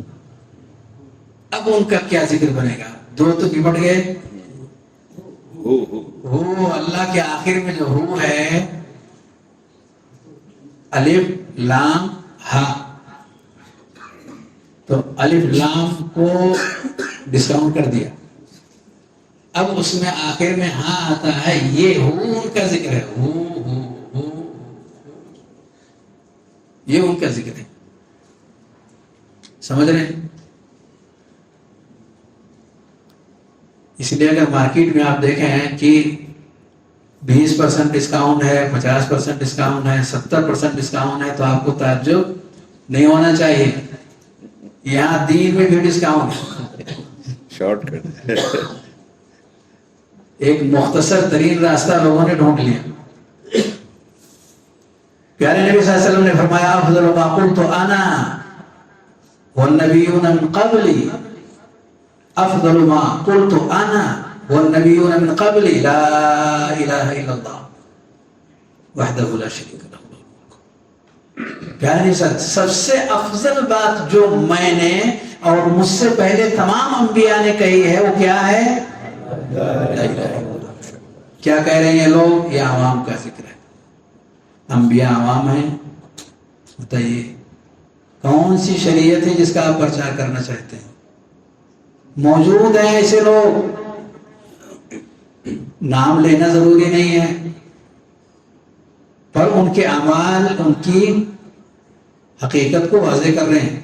اب ان کا کیا ذکر بنے گا؟ دو تو نمٹ گئے. ہو اللہ کے آخر میں جو ہو ہے، الف لام ہا، تو الف لام کو ڈسکاؤنٹ کر دیا. اب اس میں آخر میں ہاں آتا ہے، یہ ہو ان کا ذکر ہے. ہو یہ ان کا ذکر ہے. سمجھ رہے ہیں؟ اس لیے اگر مارکیٹ میں آپ دیکھیں کہ 20% ڈسکاؤنٹ ہے، 50% ڈسکاؤنٹ ہے، 70% ڈسکاؤنٹ ہے، تو آپ کو تعجب نہیں ہونا چاہیے. یہاں دین میں بھی ڈسکاؤنٹ ہے. Shortcut. ایک مختصر ترین راستہ لوگوں نے ڈھونڈ لیا. پیارے نبی صلی اللہ علیہ وسلم نے فرمایا افضل ما قلت انا والنبیون من قبلی، افضل ما قلت انا والنبیون من قبلی لا الہ الا اللہ وحدہ لا شریک لہ. پیارے سب سے افضل بات جو میں نے اور مجھ سے پہلے تمام انبیاء نے کہی ہے وہ کیا ہے؟ لا الہ الا اللہ۔ کیا کہہ رہے ہیں لوگ؟ یہ عوام کا ذکر ہے، انبیاء عوام ہیں۔ بتائیے کون سی شریعت ہے جس کا آپ پرچار کرنا چاہتے ہیں؟ موجود ہیں ایسے لوگ، نام لینا ضروری نہیں ہے، پر ان کے اعمال ان کی حقیقت کو واضح کر رہے ہیں۔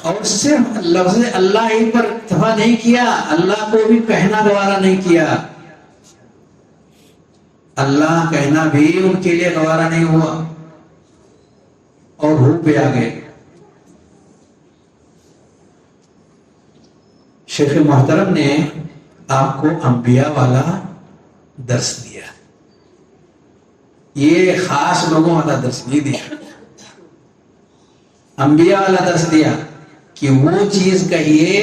اور صرف لفظ اللہ ہی پر اکتفا نہیں کیا، اللہ کو بھی کہنا گوارا نہیں کیا، اللہ کہنا بھی ان کے لیے گوارا نہیں ہوا، اور روح پہ آ گئے۔ شیخ محترم نے آپ کو انبیاء والا درس دیا، یہ خاص لوگوں والا درس نہیں دیا، انبیاء والا درس دیا کہ وہ چیز کہیے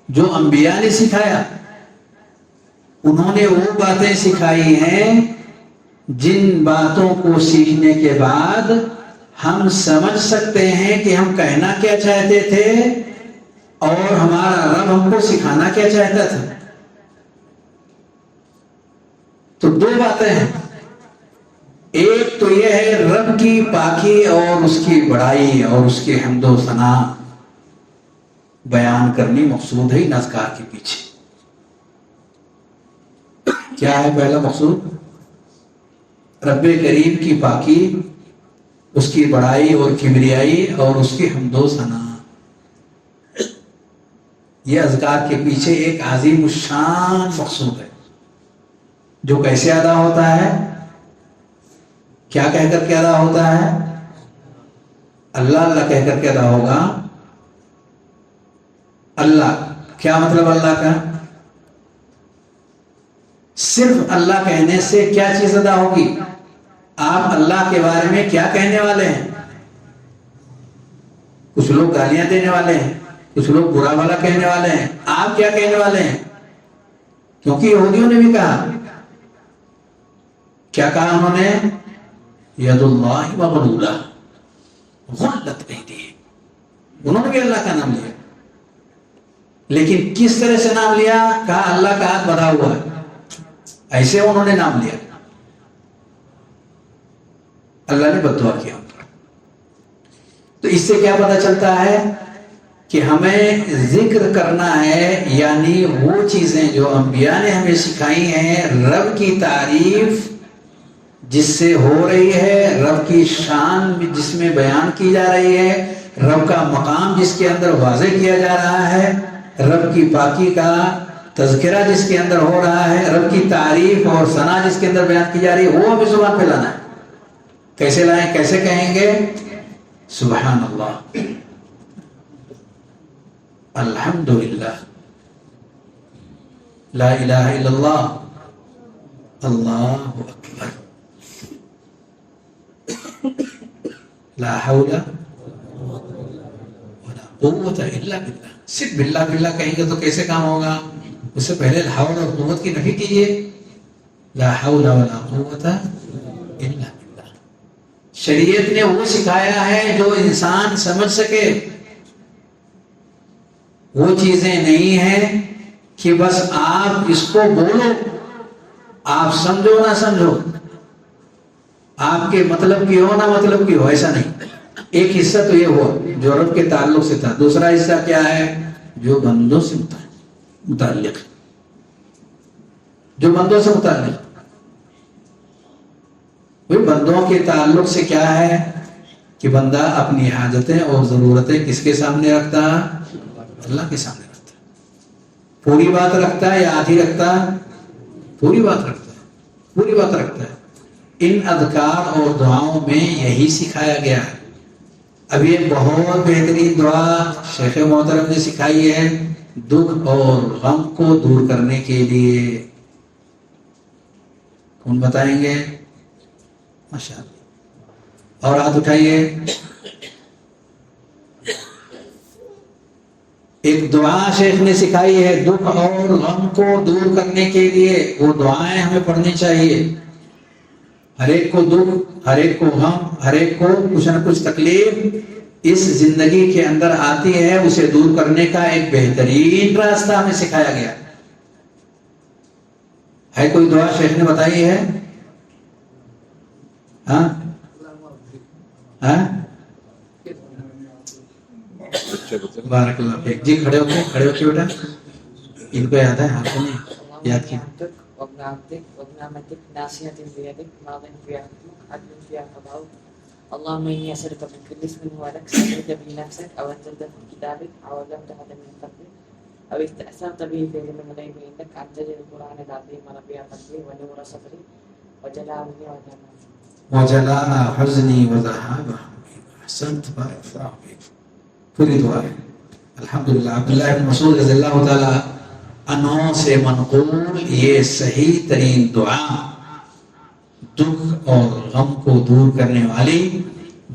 جو انبیاء نے سکھایا۔ انہوں نے وہ باتیں سکھائی ہیں جن باتوں کو سیکھنے کے بعد ہم سمجھ سکتے ہیں کہ ہم کہنا کیا چاہتے تھے اور ہمارا رب ہم کو سکھانا کیا چاہتا تھا۔ تو دو باتیں ہیں، ایک تو یہ ہے رب کی پاکی اور اس کی بڑائی اور اس کی حمد و ثنا بیان کرنی مقصود ہے ان اذکار کے پیچھے۔ کیا ہے پہلا مقصود؟ رب کریم کی پاکی، اس کی بڑائی اور کبریائی اور اس کی حمد و ثنا۔ یہ اذکار کے پیچھے ایک عظیم الشان مقصود ہے، جو کیسے ادا ہوتا ہے؟ کیا کہہ کر کے ادا ہوتا ہے؟ اللہ اللہ کہہ کر کے ادا ہوگا۔ اللہ کیا مطلب اللہ کا؟ صرف اللہ کہنے سے کیا چیز ادا ہوگی؟ آپ اللہ کے بارے میں کیا کہنے والے ہیں؟ کچھ لوگ گالیاں دینے والے ہیں، کچھ لوگ برا والا کہنے والے ہیں، آپ کیا کہنے والے ہیں؟ کیونکہ یہودیوں نے بھی کہا، کیا کہا انہوں نے؟ ید اللہ مغلولہ غلت ایدیہم، انہوں نے بھی اللہ کا نام لیا، لیکن کس طرح سے نام لیا؟ کہا اللہ کا ہاتھ بڑھا ہوا ہے، ایسے انہوں نے نام لیا، اللہ نے بد دعا کیا۔ تو اس سے کیا پتہ چلتا ہے کہ ہمیں ذکر کرنا ہے، یعنی وہ چیزیں جو انبیاء نے ہمیں سکھائی ہیں، رب کی تعریف جس سے ہو رہی ہے، رب کی شان جس میں بیان کی جا رہی ہے، رب کا مقام جس کے اندر واضح کیا جا رہا ہے، رب کی پاکی کا تذکرہ جس کے اندر ہو رہا ہے، رب کی تعریف اور ثنا جس کے اندر بیان کی جا رہی ہے، وہ ہمیں زبان پہ لانا ہے۔ کیسے لائیں؟ کیسے کہیں گے؟ سبحان اللہ، الحمدللہ، لا الہ الا اللہ، اللہ اکبر، لا حول ولا قوت الا باللہ۔ صرف باللہ باللہ کہیں گے تو کیسے کام ہوگا؟ اس سے پہلے حول اور قوت کی نفی کیجئے، لا حول ولا قوت الا باللہ۔ شریعت نے وہ سکھایا ہے جو انسان سمجھ سکے، وہ چیزیں نہیں ہیں کہ بس آپ اس کو بولو، آپ سمجھو نہ سمجھو، آپ کے مطلب کی ہو نہ مطلب کی ہو، ایسا نہیں۔ ایک حصہ تو یہ ہوا جو رب کے تعلق سے تھا، دوسرا حصہ کیا ہے؟ جو بندوں سے متعلق، جو بندوں سے متعلق۔ بندوں کے تعلق سے کیا ہے کہ بندہ اپنی حاجتیں اور ضرورتیں کس کے سامنے رکھتا؟ اللہ کے سامنے رکھتا۔ پوری بات رکھتا ہے یا آدھی رکھتا؟ پوری بات رکھتا ہے، پوری بات رکھتا ہے۔ ان اذکار اور دعاؤں میں یہی سکھایا گیا ہے۔ اب یہ بہت بہترین دعا شیخ محترم نے سکھائی ہے دکھ اور غم کو دور کرنے کے لیے۔ کون بتائیں گے؟ ماشاءاللہ، اور ہاتھ اٹھائیے۔ ایک دعا شیخ نے سکھائی ہے دکھ اور غم کو دور کرنے کے لیے، وہ دعائیں ہمیں پڑھنی چاہیے۔ ہر ایک کو دکھ، ہر ایک کو غم، ہر ایک کو کچھ نہ کچھ تکلیف، اس زندگی کے اندر آتی ہے اسے دور کرنے کا ایک بہترین راستہ ہمیں سکھایا گیا ہے. کوئی دعا شیخ نے بتائی ہے؟ ہاں ہاں بارک اللہ فیک. جی کھڑے ہو کے بیٹا. ان کو یاد ہے؟ آپ کو نہیں یاد کیا؟ وابن عبدك وابن عمتك ناصية بيدك ماض فيها حكمك عدل فيها قضاؤك اللهم إني أسألك من كل اسم هو لك سميت به نفسك أو أنزلته في كتابك أو علمته من قبلك أو استأثرت به في علم الغيب إنك أن تجعل القرآن العظيم ربيع قلبي ونور صدري وجلاء همي وجلاء حزني وذهاب همي. احسنت بارك الله فيك. پوری دعا ہے. الحمدللہ. عبداللہ بن مسعود رضی اللہ تعالی عنہ سے منقول یہ صحیح ترین دعا دکھ اور غم کو دور کرنے والی،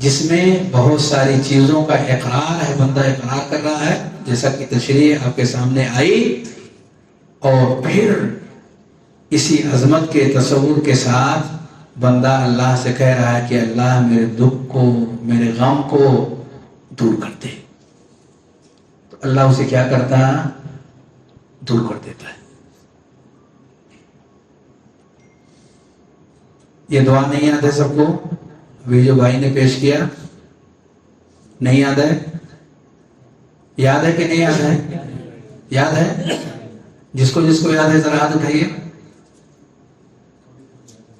جس میں بہت ساری چیزوں کا اقرار ہے، بندہ اقرار کر رہا ہے جیسا کہ تشریح آپ کے سامنے آئی، اور پھر اسی عظمت کے تصور کے ساتھ بندہ اللہ سے کہہ رہا ہے کہ اللہ میرے دکھ کو، میرے غم کو دور کر دے. تو اللہ اسے کیا کرتا ہے؟ دور کر دیتا ہے. یہ دعا نہیں یاد ہے سب کو؟ ابھی جو بھائی نے پیش کیا نہیں یاد ہے؟ یاد ہے کہ نہیں یاد ہے؟ یاد ہے؟ جس کو یاد ہے ذرا ہاتھ اٹھائیے.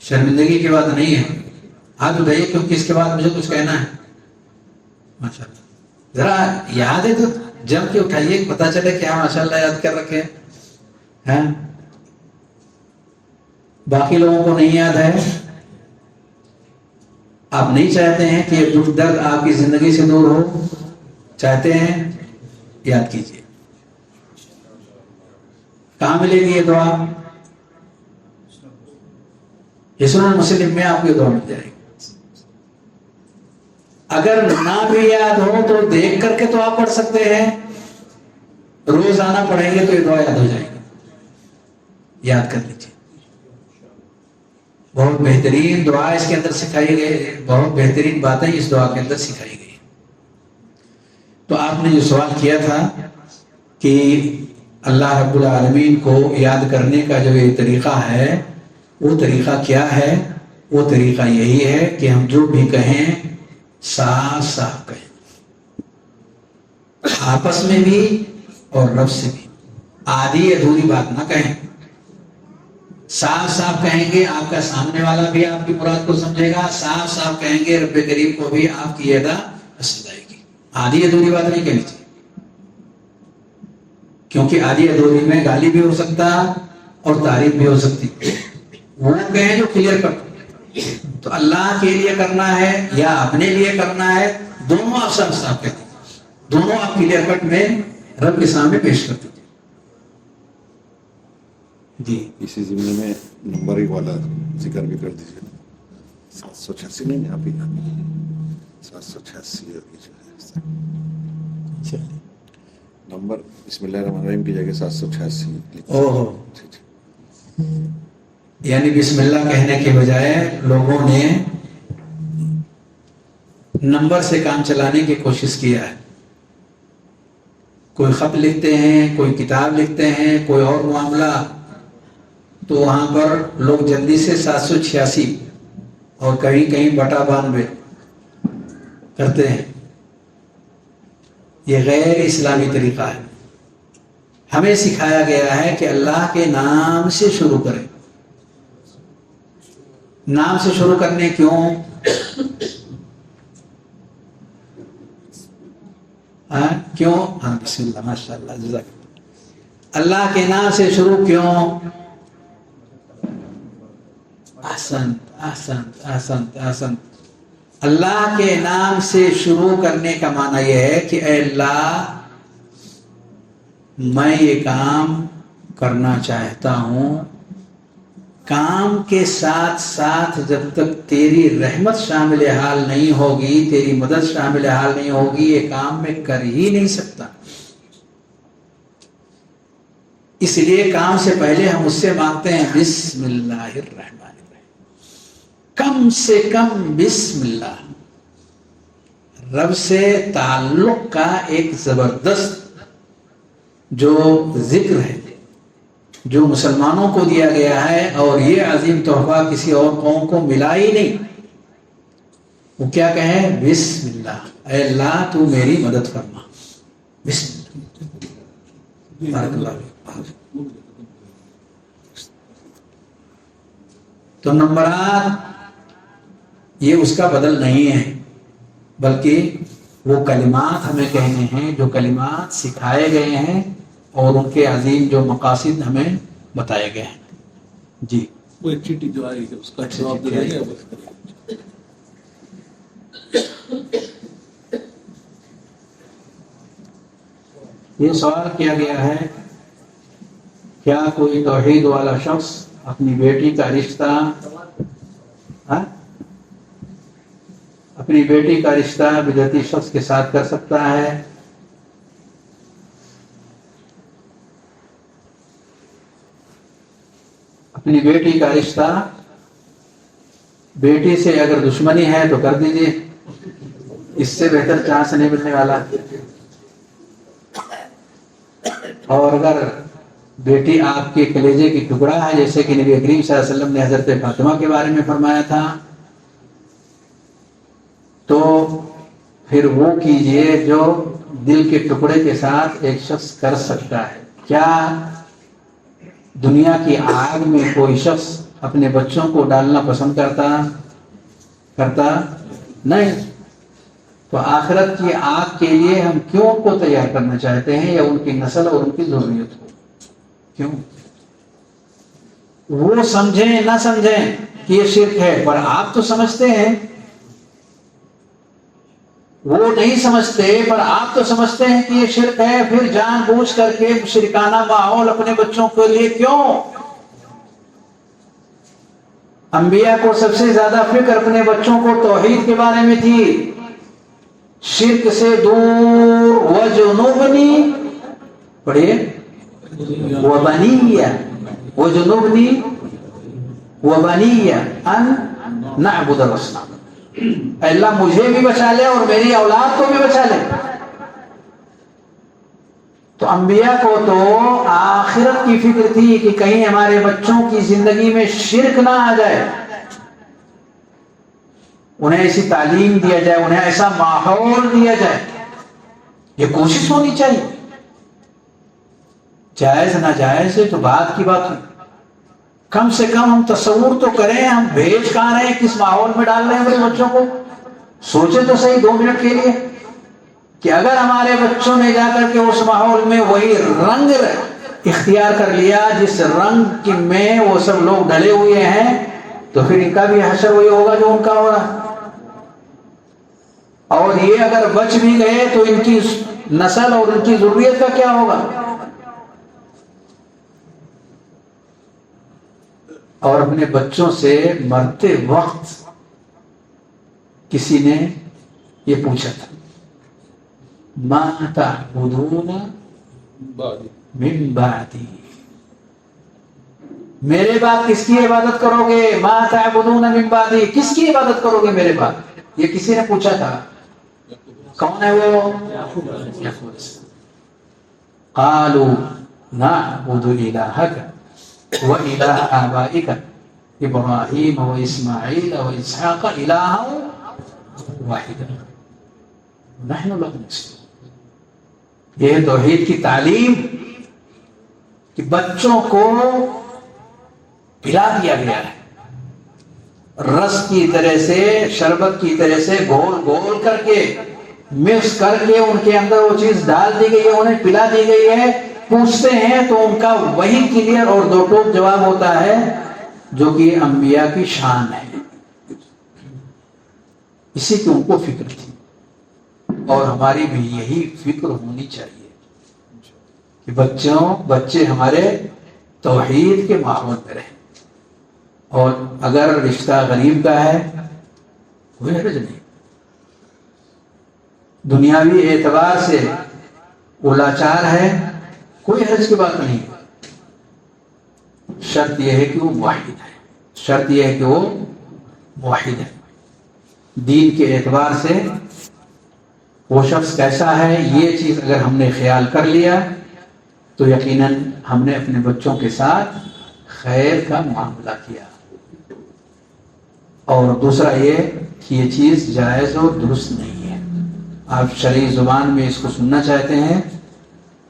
شرمندگی کی بات نہیں ہے، ہاتھ اٹھائیے کیونکہ اس کے بعد مجھے کچھ کہنا ہے. ماشاء اللہ. ذرا یاد ہے تو جم کے اٹھائیے، پتا چلے کہ ہاں ماشاء اللہ یاد کر رکھے ہیں. باقی لوگوں کو نہیں یاد ہے. آپ نہیں چاہتے ہیں کہ یہ دکھ درد آپ کی زندگی سے دور ہو؟ چاہتے ہیں؟ یاد کیجیے. کہاں ملے گی یہ دعا؟ حسن المسلم میں آپ کو یہ دعا مل جائے گی. اگر نہ بھی یاد ہو تو دیکھ کر کے تو آپ پڑھ سکتے ہیں، روز آنا پڑھیں گے تو یہ دعا یاد ہو جائے گی. یاد کر لیجیے. بہت بہترین دعا اس کے اندر سکھائی گئی، بہت بہترین باتیں اس دعا کے اندر سکھائی گئی. تو آپ نے جو سوال کیا تھا کہ اللہ رب العالمین کو یاد کرنے کا جو یہ طریقہ ہے وہ طریقہ کیا ہے؟ وہ طریقہ یہی ہے کہ ہم جو بھی کہیں صاف صاف کہیں، آپس میں بھی اور رب سے بھی. آدھی ادھوری بات نہ کہیں. صاف صاف کہیں گے آپ کا سامنے والا بھی آپ کی مراد کو سمجھے گا، صاف صاف کہیں گے رب کریم کو بھی آپ کی ادا پسند آئے گی. آدھی ادھوری بات نہیں کہنی چاہیے، کیونکہ آدھی ادھوری میں گالی بھی ہو سکتا اور تعریف بھی ہو سکتی. وہ کہیں جو کلیئر کٹ، تو اللہ کے لیے کرنا ہے یا اپنے لیے کرنا ہے، دونوں آپ صاف صاف کہتے ہیں، دونوں آپ کلیئر کٹ میں رب کے سامنے پیش کرتے ہیں. جی اسی ضمن میں نمبر ایک والا ذکر بھی کر دیجیے. 786 نہیں آپ ہی 786 جو ہے نمبر بسم اللہ الرحمن الرحیم کی جگہ 786. اوہ، یعنی بسم اللہ کہنے کے بجائے لوگوں نے نمبر سے کام چلانے کی کوشش کیا ہے. کوئی خط لکھتے ہیں، کوئی کتاب لکھتے ہیں، کوئی اور معاملہ، تو وہاں پر لوگ جلدی سے 786 اور کہیں کہیں بٹا 92 کرتے ہیں. یہ غیر اسلامی طریقہ ہے. ہمیں سکھایا گیا ہے کہ اللہ کے نام سے شروع کریں. نام سے شروع کرنے کیوں؟ کیوں؟ ہاں بسم اللہ، ماشاء اللہ، جزاک اللہ. اللہ کے نام سے شروع کیوں؟ احسنت احسنت احسنت احسنت. اللہ کے نام سے شروع کرنے کا معنی یہ ہے کہ اے اللہ میں یہ کام کرنا چاہتا ہوں. کام کے ساتھ ساتھ جب تک تیری رحمت شامل حال نہیں ہوگی، تیری مدد شامل حال نہیں ہوگی، یہ کام میں کر ہی نہیں سکتا. اس لیے کام سے پہلے ہم اس سے مانگتے ہیں بسم اللہ الرحمن الرحیم. کم سے کم بسم اللہ، رب سے تعلق کا ایک زبردست جو ذکر ہے جو مسلمانوں کو دیا گیا ہے، اور یہ عظیم تحفہ کسی اور قوم کو ملا ہی نہیں. وہ کیا کہیں؟ بسم اللہ، اے اللہ تو میری مدد فرما. بسم اللہ. بارک اللہ فیک. تو نمبرات یہ اس کا بدل نہیں ہے، بلکہ وہ کلمات ہمیں کہنے ہیں جو کلمات سکھائے گئے ہیں اور ان کے عظیم جو مقاصد ہمیں بتائے گئے ہیں. جی وہ ایک چیٹی جو آئی ہے اس کا جواب دے دیں گے. یہ سوال کیا گیا ہے، کیا کوئی توحید والا شخص اپنی بیٹی کا رشتہ بدعتی شخص کے ساتھ کر سکتا ہے؟ اپنی بیٹی کا رشتہ، بیٹی سے اگر دشمنی ہے تو کر دیجیے، اس سے بہتر چانس نہیں ملنے والا. اور اگر بیٹی آپ کے کلیجے کی ٹکڑا ہے، جیسے کہ نبی کریم صلی اللہ علیہ وسلم نے حضرت فاطمہ کے بارے میں فرمایا تھا، تو پھر وہ کیجئے جو دل کے ٹکڑے کے ساتھ ایک شخص کر سکتا ہے. کیا دنیا کی آگ میں کوئی شخص اپنے بچوں کو ڈالنا پسند کرتا نہیں؟ تو آخرت کی آگ کے لیے ہم کیوں ان کو تیار کرنا چاہتے ہیں، یا ان کی نسل اور ان کی ضروریت کو کیوں؟ وہ سمجھیں نہ سمجھیں کہ یہ شرک ہے، پر آپ تو سمجھتے ہیں. وہ نہیں سمجھتے پر آپ تو سمجھتے ہیں کہ یہ شرک ہے، پھر جان بوجھ کر کے مشرکانہ ماحول اپنے بچوں کے لیے کیوں؟ انبیاء کو سب سے زیادہ فکر اپنے بچوں کو توحید کے بارے میں تھی. شرک سے دور، وجنبنی، پڑھیے، وبنی وجنبنی وبنی ان نعبد الاصنام. اے اللہ مجھے بھی بچا لے اور میری اولاد کو بھی بچا لے. تو انبیاء کو تو آخرت کی فکر تھی کہ کہیں ہمارے بچوں کی زندگی میں شرک نہ آ جائے، انہیں ایسی تعلیم دیا جائے، انہیں ایسا ماحول دیا جائے. یہ کوشش ہونی چاہیے. جائز ناجائز ہے تو بات کی بات ہے، کم سے کم ہم تصور تو کریں ہم بھیج کہاں رہے ہیں، کس ماحول میں ڈال رہے ہیں اپنے بچوں کو. سوچیں تو صحیح 2 منٹ کے لیے کہ اگر ہمارے بچوں نے جا کر کے اس ماحول میں وہی رنگ اختیار کر لیا جس رنگ میں وہ سب لوگ ڈلے ہوئے ہیں، تو پھر ان کا بھی حشر وہی ہوگا جو ان کا ہو رہا. اور یہ اگر بچ بھی گئے تو ان کی نسل اور ان کی ضروریت کا کیا ہوگا؟ اور اپنے بچوں سے مرتے وقت کسی نے یہ پوچھا تھا، ما تعبدون من بعدی، میرے بعد کس کی عبادت کرو گے؟ ما تعبدون من بعدی، کس کی عبادت کرو گے میرے بعد؟ یہ کسی نے پوچھا تھا. کون ہے وہ؟ قالوا نعبد الہک وَإِلَىٰ آبَائِكَ إِبْرَاهِيمَ وَإِسْمَاعِيلَ وَإِسْحَاقَ إِلَٰهًا وَاحِدًا نَحْنُ لَهُ مُسْلِمُونَ. یہ توحید کی تعلیم کہ بچوں کو پلا دیا گیا ہے، رس کی طرح سے، شربت کی طرح سے گول گول کر کے مکس کر کے ان کے اندر وہ چیز ڈال دی گئی ہے، انہیں پلا دی گئی ہے. پوچھتے ہیں تو ان کا وہی کلیئر اور 2 ٹوک جواب ہوتا ہے جو کہ انبیاء کی شان ہے. اسی کی ان کو فکر تھی، اور ہماری بھی یہی فکر ہونی چاہیے کہ بچے ہمارے توحید کے ماحول میں رہیں. اور اگر رشتہ غریب کا ہے کوئی حرج نہیں، دنیاوی اعتبار سے وہ لاچار ہے کوئی حرج کی بات نہیں. شرط یہ ہے کہ وہ موحد ہے، شرط یہ ہے کہ وہ موحد ہے. دین کے اعتبار سے وہ شخص کیسا ہے، یہ چیز اگر ہم نے خیال کر لیا تو یقیناً ہم نے اپنے بچوں کے ساتھ خیر کا معاملہ کیا. اور دوسرا یہ کہ یہ چیز جائز اور درست نہیں ہے. آپ شرعی زبان میں اس کو سننا چاہتے ہیں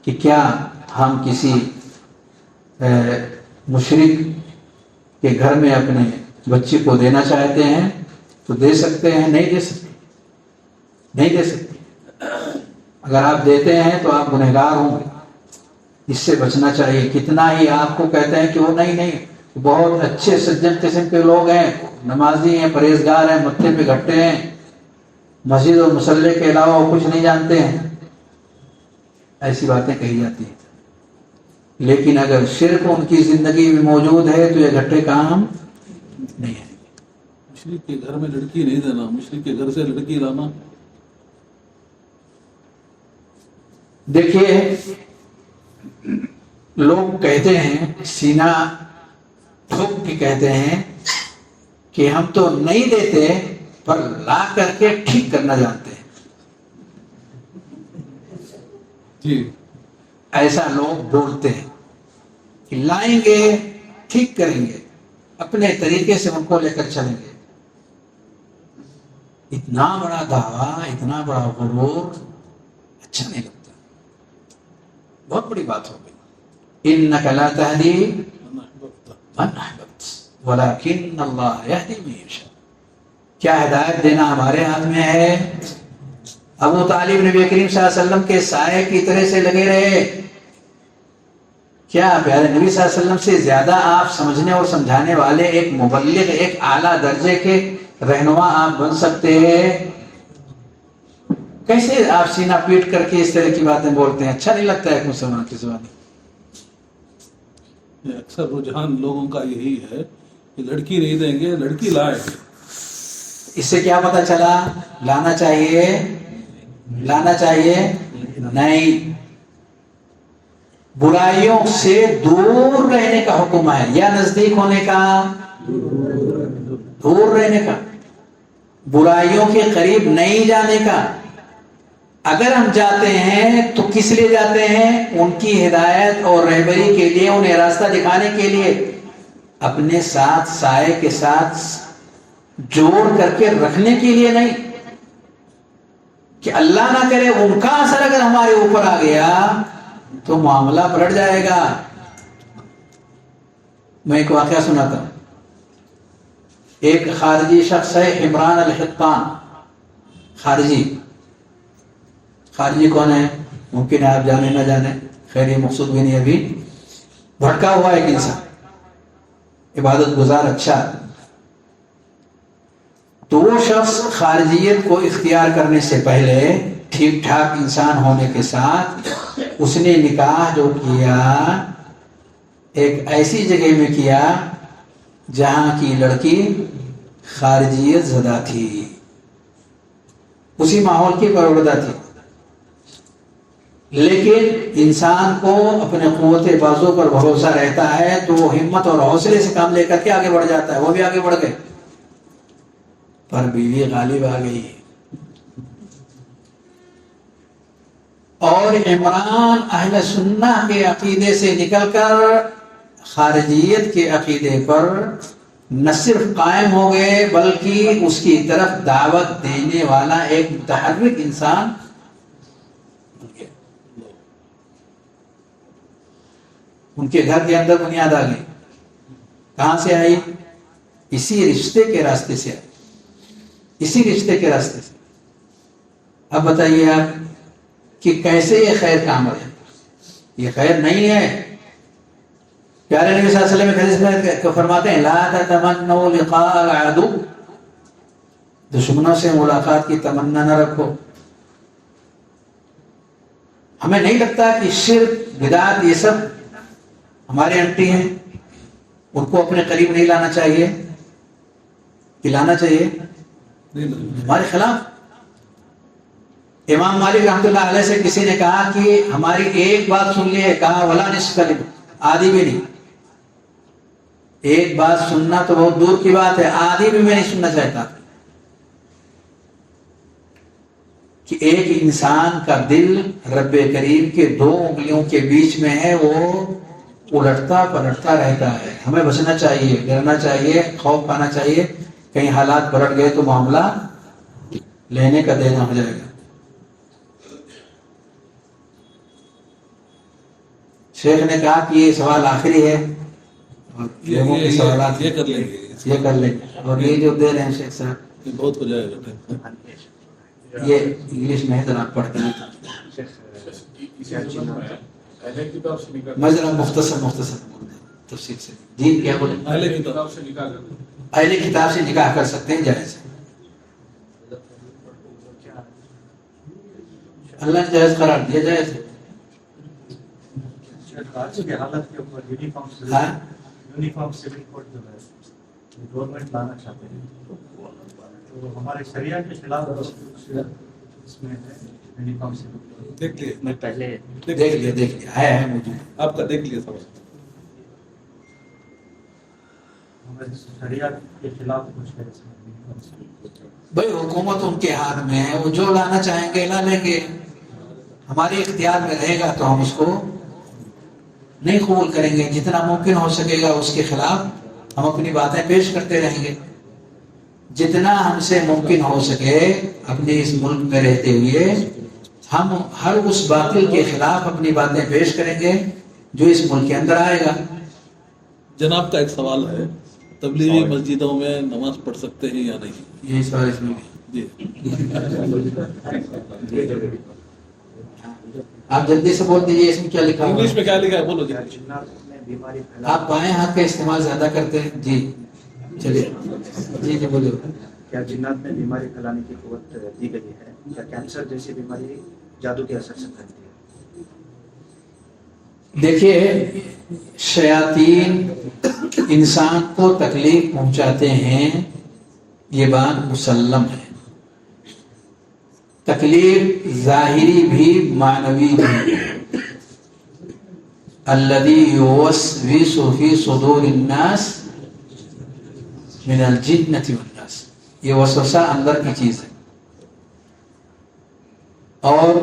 کہ کیا ہم کسی مشرک کے گھر میں اپنے بچی کو دینا چاہتے ہیں تو دے سکتے ہیں؟ نہیں دے سکتے، نہیں دے سکتے. اگر آپ دیتے ہیں تو آپ گنہگار ہوں گے، اس سے بچنا چاہیے. کتنا ہی آپ کو کہتے ہیں کہ وہ نہیں بہت اچھے سجن قسم کے لوگ ہیں، نمازی ہیں، پرہیزگار ہیں، متھے پہ گھٹے ہیں، مسجد اور مصلی کے علاوہ وہ کچھ نہیں جانتے ہیں، ایسی باتیں کہی جاتی ہیں. لیکن اگر شرک ان کی زندگی میں موجود ہے تو یہ گھٹے کام نہیں ہے. مشرق کے گھر میں لڑکی نہیں دینا، مشرق کے گھر سے لڑکی لانا. دیکھیے لوگ کہتے ہیں، سینہ ٹھوک کے کہتے ہیں کہ ہم تو نہیں دیتے پر لا کر کے ٹھیک کرنا جانتے ہیں. جی ایسا لوگ بولتے ہیں کہ لائیں گے، ٹھیک کریں گے، اپنے طریقے سے ان کو لے کر چلیں گے. اتنا بڑا دعویٰ، اتنا بڑا غرور اچھا نہیں لگتا، بہت بڑی بات ہو گئی. انک لا تہدی من احببت ولکن اللہ یہدی من یشاء. کیا ہدایت دینا ہمارے ہاتھ میں ہے؟ ابو طالب نبی کریم صلی اللہ علیہ وسلم کے سائے کی طرح سے لگے رہے. کیا پیارے نبی صلی اللہ علیہ وسلم سے زیادہ آپ سمجھنے اور سمجھانے والے ایک مبلغ، ایک اعلیٰ درجے کے رہنما آپ بن سکتے ہیں؟ کیسے آپ سینہ پیٹ کر کے اس طرح کی باتیں بولتے ہیں؟ اچھا نہیں لگتا ہے ایک مسلمان کی زبان. اکثر رجحان لوگوں کا یہی ہے کہ لڑکی نہیں دیں گے، لڑکی لائیں گے. اس سے کیا پتہ چلا؟ لانا چاہیے، لانا چاہیے نہیں. برائیوں سے دور رہنے کا حکم ہے یا نزدیک ہونے کا؟ دور رہنے کا، برائیوں کے قریب نہیں جانے کا. اگر ہم جاتے ہیں تو کس لیے جاتے ہیں؟ ان کی ہدایت اور رہبری کے لیے، انہیں راستہ دکھانے کے لیے، اپنے ساتھ سائے کے ساتھ جوڑ کر کے رکھنے کے لیے نہیں کہ اللہ نہ کرے ان کا اثر اگر ہمارے اوپر آ گیا تو معاملہ پلٹ جائے گا. میں ایک واقعہ سناتا ہوں. ایک خارجی شخص ہے عمران الحطان. خارجی کون ہے؟ ممکن ہے آپ جانے نہ جانے، خیر یہ مقصود بھی نہیں. ابھی بھٹکا ہوا ایک انسان، عبادت گزار، اچھا. تو وہ شخص خارجیت کو اختیار کرنے سے پہلے ٹھیک ٹھاک انسان ہونے کے ساتھ اس نے نکاح جو کیا ایک ایسی جگہ میں کیا جہاں کی لڑکی خارجیت زدہ تھی، اسی ماحول کی پروردہ تھی. لیکن انسان کو اپنے قوت بازو پر بھروسہ رہتا ہے تو وہ ہمت اور حوصلے سے کام لے کر کے آگے بڑھ جاتا ہے. وہ بھی آگے بڑھ گئے پر بیوی غالب آ گئی. اور عمران اہل سنہ کے عقیدے سے نکل کر خارجیت کے عقیدے پر نہ صرف قائم ہو گئے بلکہ اس کی طرف دعوت دینے والا ایک متحرک انسان بن گیا. ان کے گھر کے اندر بنیاد آ گئی. کہاں سے آئی؟ اسی رشتے کے راستے سے آئی، اسی رشتے کے راستے سے. اب بتائیے آپ کہ کیسے یہ خیر کا عمل ہے؟ یہ خیر نہیں ہے. پیارے نبی صلی اللہ علیہ وسلم حدیث میں فرماتے ہیں لا تتمنوا لقاء العدو، دشمنوں سے ملاقات کی تمنا نہ رکھو. ہمیں نہیں لگتا کہ شرک، بدعت، یہ سب ہمارے انٹی ہیں، ان کو اپنے قریب نہیں لانا چاہیے کہ لانا چاہیے؟ ہمارے خلاف. امام مالک رحمۃ اللہ علیہ سے کسی نے کہا کہ ہماری ایک بات سن لی ہے، کہا ولا نصف کلمہ، آدھی بھی نہیں. ایک بات سننا تو بہت دور کی بات ہے، آدھی بھی میں نہیں سننا چاہتا. کہ ایک انسان کا دل رب کریم کے 2 انگلیوں کے بیچ میں ہے، وہ الٹتا پلٹتا رہتا ہے. ہمیں بچنا چاہیے، ڈرنا چاہیے، خوف کھانا چاہیے، کہیں حالات پلٹ گئے تو معاملہ لینے کا دینا ہو جائے گا. شیخ نے کہا کہ یہ سوال آخری ہے اور لوگوں کے سوالات یہ کر لیں گے، یہ کر لیں گے. اور یہ جو دے رہے ہیں شیخ صاحب، یہ بہت ہو جائے گا. یہ انگلش میں ہے، ذرا آپ پڑھتے ہیں. میں ذرا مختصر تفصیل سے. جی کیا بولے؟ اہل کتاب سے نکاح کرنا، اہل کتاب سے نکاح کر سکتے ہیں، جائز ہے. اللہ نے جائز قرار دیا، جائز ہے. آج کی حالت کے اوپر ہاں یونیفارم سول کوڈ جو ہے گورنمنٹ لانا چاہتے ہیں، تو ہمارے شریعہ کے خلاف اس میں ہے یونیفارم سول کوڈ. دیکھ لیے میں پہلے دیکھ لیا ہے موجود. آپ کا دیکھ لیے سوال. ہمارے شریعہ کے خلاف کچھ ہے اس میں یونیفارم سول کوڈ. بھائی حکومت ان کے ہاتھ میں ہے، وہ جو لانا چاہیں گے لا لیں گے. ہمارے اختیار میں رہے گا تو ہم اس کو نہیں قبول کریں گے. جتنا ممکن ہو سکے گا اس کے خلاف ہم اپنی باتیں پیش کرتے رہیں گے. جتنا ہم سے ممکن ہو سکے اپنے اس ملک میں رہتے ہوئے ہم ہر اس باطل کے خلاف اپنی باتیں پیش کریں گے جو اس ملک کے اندر آئے گا. جناب کا ایک سوال ہے، تبلیغی مسجدوں میں نماز پڑھ سکتے ہیں یا نہیں؟ یہی سوال اس میں جی آپ جلدی سے بول دیجیے اس میں کیا لکھا ہوا انگلش ہے. میں کیا لکھا ہے بولو جی. جنات میں بیماری آپ بائیں ہاتھ کا استعمال زیادہ کرتے ہیں. جی چلیے جی بولو. کیا جنات میں بیماری پھیلانے کی قوت دی گئی ہے؟ کیا کینسر جیسی بیماری جادو کے اثر سے پھیلتی ہے؟ دیکھیے، شیاطین انسان کو تکلیف پہنچاتے ہیں، یہ بات مسلم ہے. تکلیف ظاہری بھی معنوی بھی. الذی یوسوس فی صدور الناس من الجنۃ والناس، یہ وسوسہ اندر کی چیز ہے. اور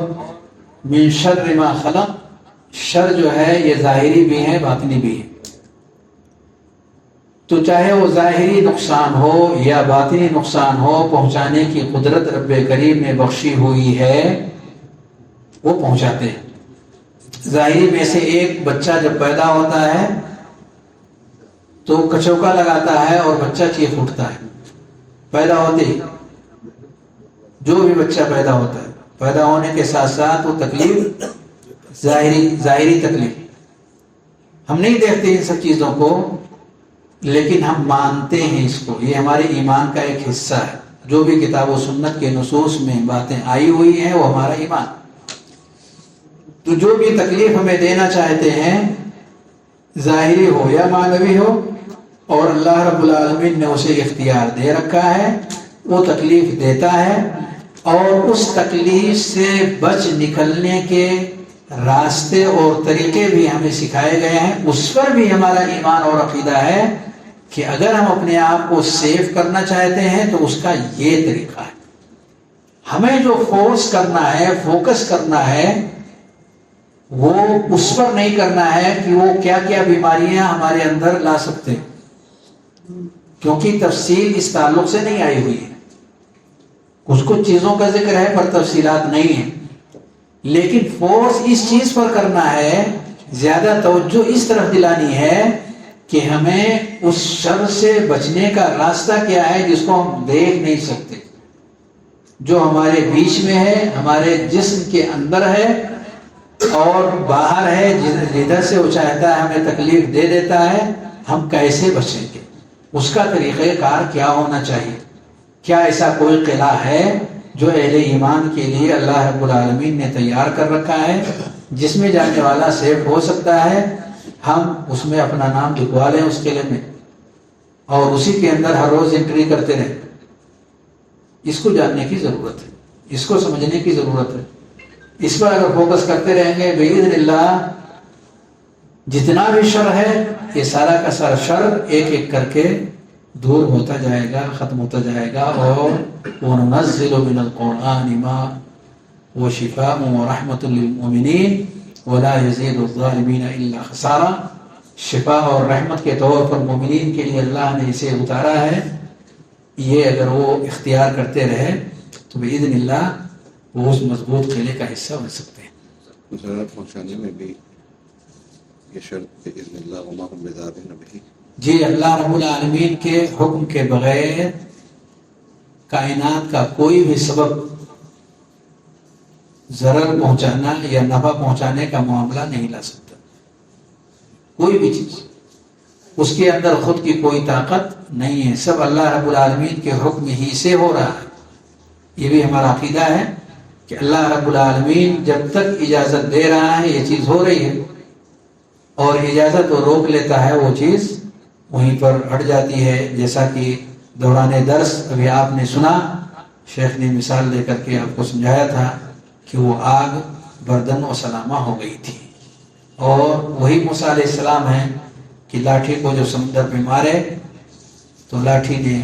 من شر ما خلق، شر جو ہے یہ ظاہری بھی ہے باطنی بھی ہے. تو چاہے وہ ظاہری نقصان ہو یا باطنی نقصان ہو، پہنچانے کی قدرت رب کریم نے بخشی ہوئی ہے، وہ پہنچاتے ہیں. ظاہری میں سے ایک بچہ جب پیدا ہوتا ہے تو کچوکا لگاتا ہے اور بچہ چیخ اٹھتا ہے. پیدا ہوتے ہی جو بھی بچہ پیدا ہوتا ہے، پیدا ہونے کے ساتھ ساتھ وہ تکلیف ظاہری تکلیف، ہم نہیں دیکھتے ان سب چیزوں کو، لیکن ہم مانتے ہیں اس کو. یہ ہمارے ایمان کا ایک حصہ ہے. جو بھی کتاب و سنت کے نصوص میں باتیں آئی ہوئی ہیں وہ ہمارا ایمان. تو جو بھی تکلیف ہمیں دینا چاہتے ہیں، ظاہری ہو یا معنوی ہو، اور اللہ رب العالمین نے اسے اختیار دے رکھا ہے، وہ تکلیف دیتا ہے. اور اس تکلیف سے بچ نکلنے کے راستے اور طریقے بھی ہمیں سکھائے گئے ہیں. اس پر بھی ہمارا ایمان اور عقیدہ ہے کہ اگر ہم اپنے آپ کو سیف کرنا چاہتے ہیں تو اس کا یہ طریقہ ہے. ہمیں جو فورس کرنا ہے، فوکس کرنا ہے، وہ اس پر نہیں کرنا ہے کہ وہ کیا کیا بیماریاں ہمارے اندر لا سکتے ہیں، کیونکہ تفصیل اس تعلق سے نہیں آئی ہوئی ہے. کچھ کچھ چیزوں کا ذکر ہے پر تفصیلات نہیں ہیں. لیکن فورس اس چیز پر کرنا ہے، زیادہ توجہ اس طرف دلانی ہے کہ ہمیں اس شر سے بچنے کا راستہ کیا ہے جس کو ہم دیکھ نہیں سکتے، جو ہمارے بیچ میں ہے، ہمارے جسم کے اندر ہے اور باہر ہے، جدھر سے وہ چاہتا ہے ہمیں تکلیف دے دیتا ہے. ہم کیسے بچیں گے؟ اس کا طریقہ کار کیا ہونا چاہیے؟ کیا ایسا کوئی قلعہ ہے جو اہل ایمان کے لیے اللہ رب العالمین نے تیار کر رکھا ہے، جس میں جانے والا سیف ہو سکتا ہے؟ ہم اس میں اپنا نام لکھوا لیں اس قلعے میں اور اسی کے اندر ہر روز انٹری کرتے رہیں. اس کو جاننے کی ضرورت ہے، اس کو سمجھنے کی ضرورت ہے. اس پر اگر فوکس کرتے رہیں گے باذن اللہ، جتنا بھی شر ہے یہ سارا کا سارا شر ایک ایک کر کے دور ہوتا جائے گا، ختم ہوتا جائے گا. اور وَنُنَزِّلُ مِنَ الْقُرْآنِ مَا وہ شفاء و رحمت للمؤمنین ولا یزید الظالمین الا خسارا، شفا اور رحمت کے طور پر مومنین کے لیے اللہ نے اسے اتارا ہے. یہ اگر وہ اختیار کرتے رہے تو باذن اللہ وہ اس مضبوط قلعے کا حصہ بن سکتے ہیں. ضرورت پہنچانے میں بھی یہ شرط باذن اللہ وما هم بذابین بہ. جی، اللہ رب العالمین کے حکم کے بغیر کائنات کا کوئی بھی سبب ضرر پہنچانا یا نفع پہنچانے کا معاملہ نہیں لا سکتا. کوئی بھی چیز اس کے اندر خود کی کوئی طاقت نہیں ہے، سب اللہ رب العالمین کے حکم ہی سے ہو رہا ہے. یہ بھی ہمارا عقیدہ ہے کہ اللہ رب العالمین جب تک اجازت دے رہا ہے یہ چیز ہو رہی ہے، اور اجازت وہ روک لیتا ہے وہ چیز وہیں پر ہٹ جاتی ہے. جیسا کہ دوران درس ابھی آپ نے سنا، شیخ نے مثال دے کر کے آپ کو سمجھایا تھا کہ وہ آگ بردن و سلامہ ہو گئی تھی، اور وہی موسیٰ علیہ السلام ہیں کہ لاٹھی کو جو سمندر میں مارے تو لاٹھی نے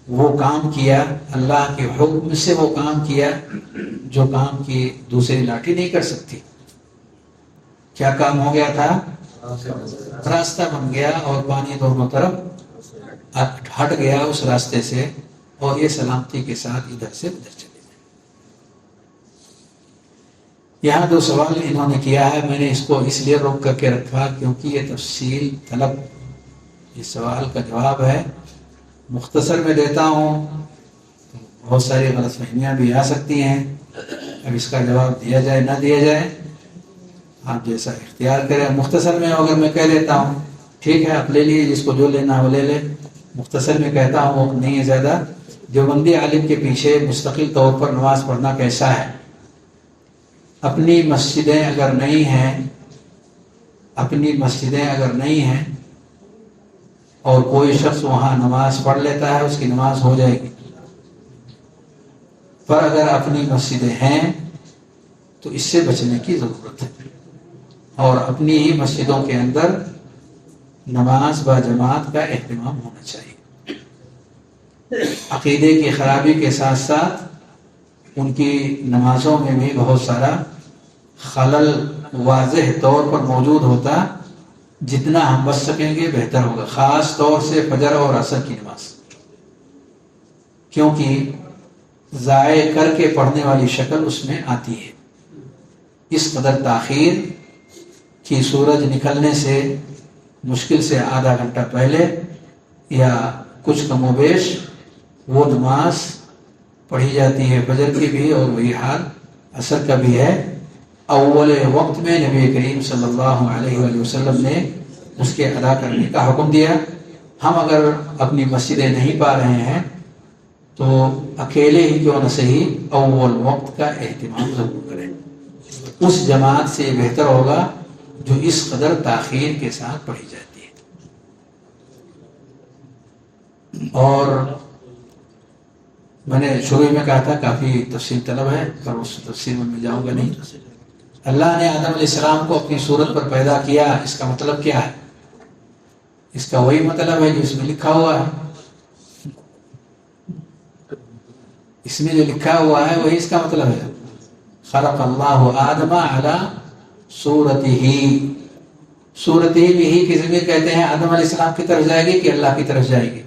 وہ کام کیا، اللہ کے حکم سے وہ کام کیا جو کام کی دوسری لاٹھی نہیں کر سکتی. کیا کام ہو گیا تھا؟ راستہ بن گیا اور پانی دونوں طرف ہٹ گیا اس راستے سے، اور یہ سلامتی کے ساتھ ادھر سے ادھر چلے گئے. یہاں دو سوال انہوں نے کیا ہے، میں نے اس کو اس لیے روک کر کے رکھا کیونکہ یہ تفصیل طلب اس سوال کا جواب ہے. مختصر میں دیتا ہوں، بہت ساری غلط فہمیاں بھی آ سکتی ہیں. اب اس کا جواب دیا جائے نہ دیا جائے آپ جیسا اختیار کریں. مختصر میں اگر میں کہہ لیتا ہوں ٹھیک ہے آپ لے لیجیے، جس کو جو لینا ہے وہ لے لے. مختصر میں کہتا ہوں وہ نہیں ہے زیادہ. دیوبندی عالم کے پیچھے مستقل طور پر نماز پڑھنا کیسا ہے؟ اپنی مسجدیں اگر نہیں ہیں اور کوئی شخص وہاں نماز پڑھ لیتا ہے اس کی نماز ہو جائے گی. پر اگر اپنی مسجدیں ہیں تو اس سے بچنے کی ضرورت ہے، اور اپنی ہی مسجدوں کے اندر نماز با جماعت کا اہتمام ہونا چاہیے. عقیدے کی خرابی کے ساتھ ساتھ ان کی نمازوں میں بھی بہت سارا خلل واضح طور پر موجود ہوتا. جتنا ہم بچ سکیں گے بہتر ہوگا، خاص طور سے فجر اور عصر کی نماز، کیونکہ ضائع کر کے پڑھنے والی شکل اس میں آتی ہے. اس قدر تاخیر کہ سورج نکلنے سے مشکل سے آدھا گھنٹہ پہلے یا کچھ کم و بیش وہ نماز پڑھی جاتی ہے، فجر کی بھی، اور وہی حال عصر کا بھی ہے. اول وقت میں نبی کریم صلی اللہ علیہ وآلہ وسلم نے اس کے ادا کرنے کا حکم دیا. ہم اگر اپنی مسجدیں نہیں پا رہے ہیں تو اکیلے ہی کیوں نہ صحیح اول وقت کا اہتمام ضرور کریں. اس جماعت سے بہتر ہوگا جو اس قدر تاخیر کے ساتھ پڑھی جاتی ہے. اور میں نے شروع میں کہا تھا کافی تفصیل طلب ہے، پر اس تفصیل میں جاؤں گا نہیں. اللہ نے آدم علیہ السلام کو اپنی صورت پر پیدا کیا، اس کا مطلب کیا ہے؟ اس کا وہی مطلب ہے جو اس میں لکھا ہوا ہے. اس میں جو لکھا ہوا ہے وہی اس کا مطلب ہے. خلق اللہ آدم علی صورتہ. صورتہ بھی ہی کی ضمیر کہتے ہیں آدم علیہ السلام کی طرف جائے گی کہ اللہ کی طرف جائے گی؟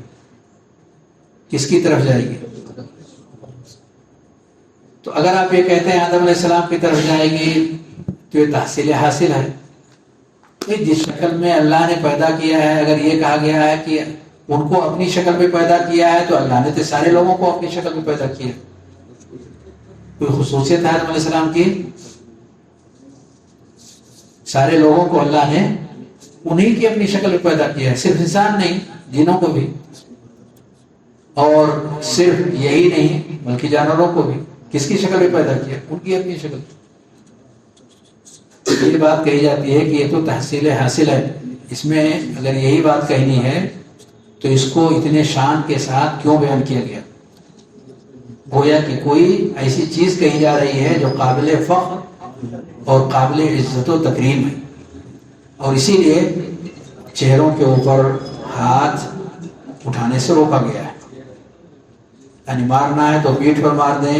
کس کی طرف جائے گی؟ تو اگر آپ یہ کہتے ہیں آدم علیہ السلام کی طرف جائے گی تو یہ تحصیل حاصل ہے. جس شکل میں اللہ نے پیدا کیا ہے، اگر یہ کہا گیا ہے کہ ان کو اپنی شکل میں پیدا کیا ہے تو اللہ نے تو سارے لوگوں کو اپنی شکل میں پیدا کیا. کوئی خصوصیت ہے آدم علیہ السلام کی؟ سارے لوگوں کو اللہ نے انہی کی اپنی شکل میں پیدا کیا ہے، صرف انسان نہیں، جنوں کو بھی. اور صرف یہی نہیں بلکہ جانوروں کو بھی کس کی شکل میں پیدا کیا؟ ان کی اپنی شکل. یہ بات کہی جاتی ہے کہ یہ تو تحصیل حاصل ہے. اس میں اگر یہی بات کہنی ہے تو اس کو اتنے شان کے ساتھ کیوں بیان کیا گیا؟ گویا کہ کوئی ایسی چیز کہی جا رہی ہے جو قابل فخر اور قابل عزت و تکریم ہے، اور اسی لیے چہروں کے اوپر ہاتھ اٹھانے سے روکا گیا ہے. یعنی مارنا ہے تو پیٹھ پر مار دیں،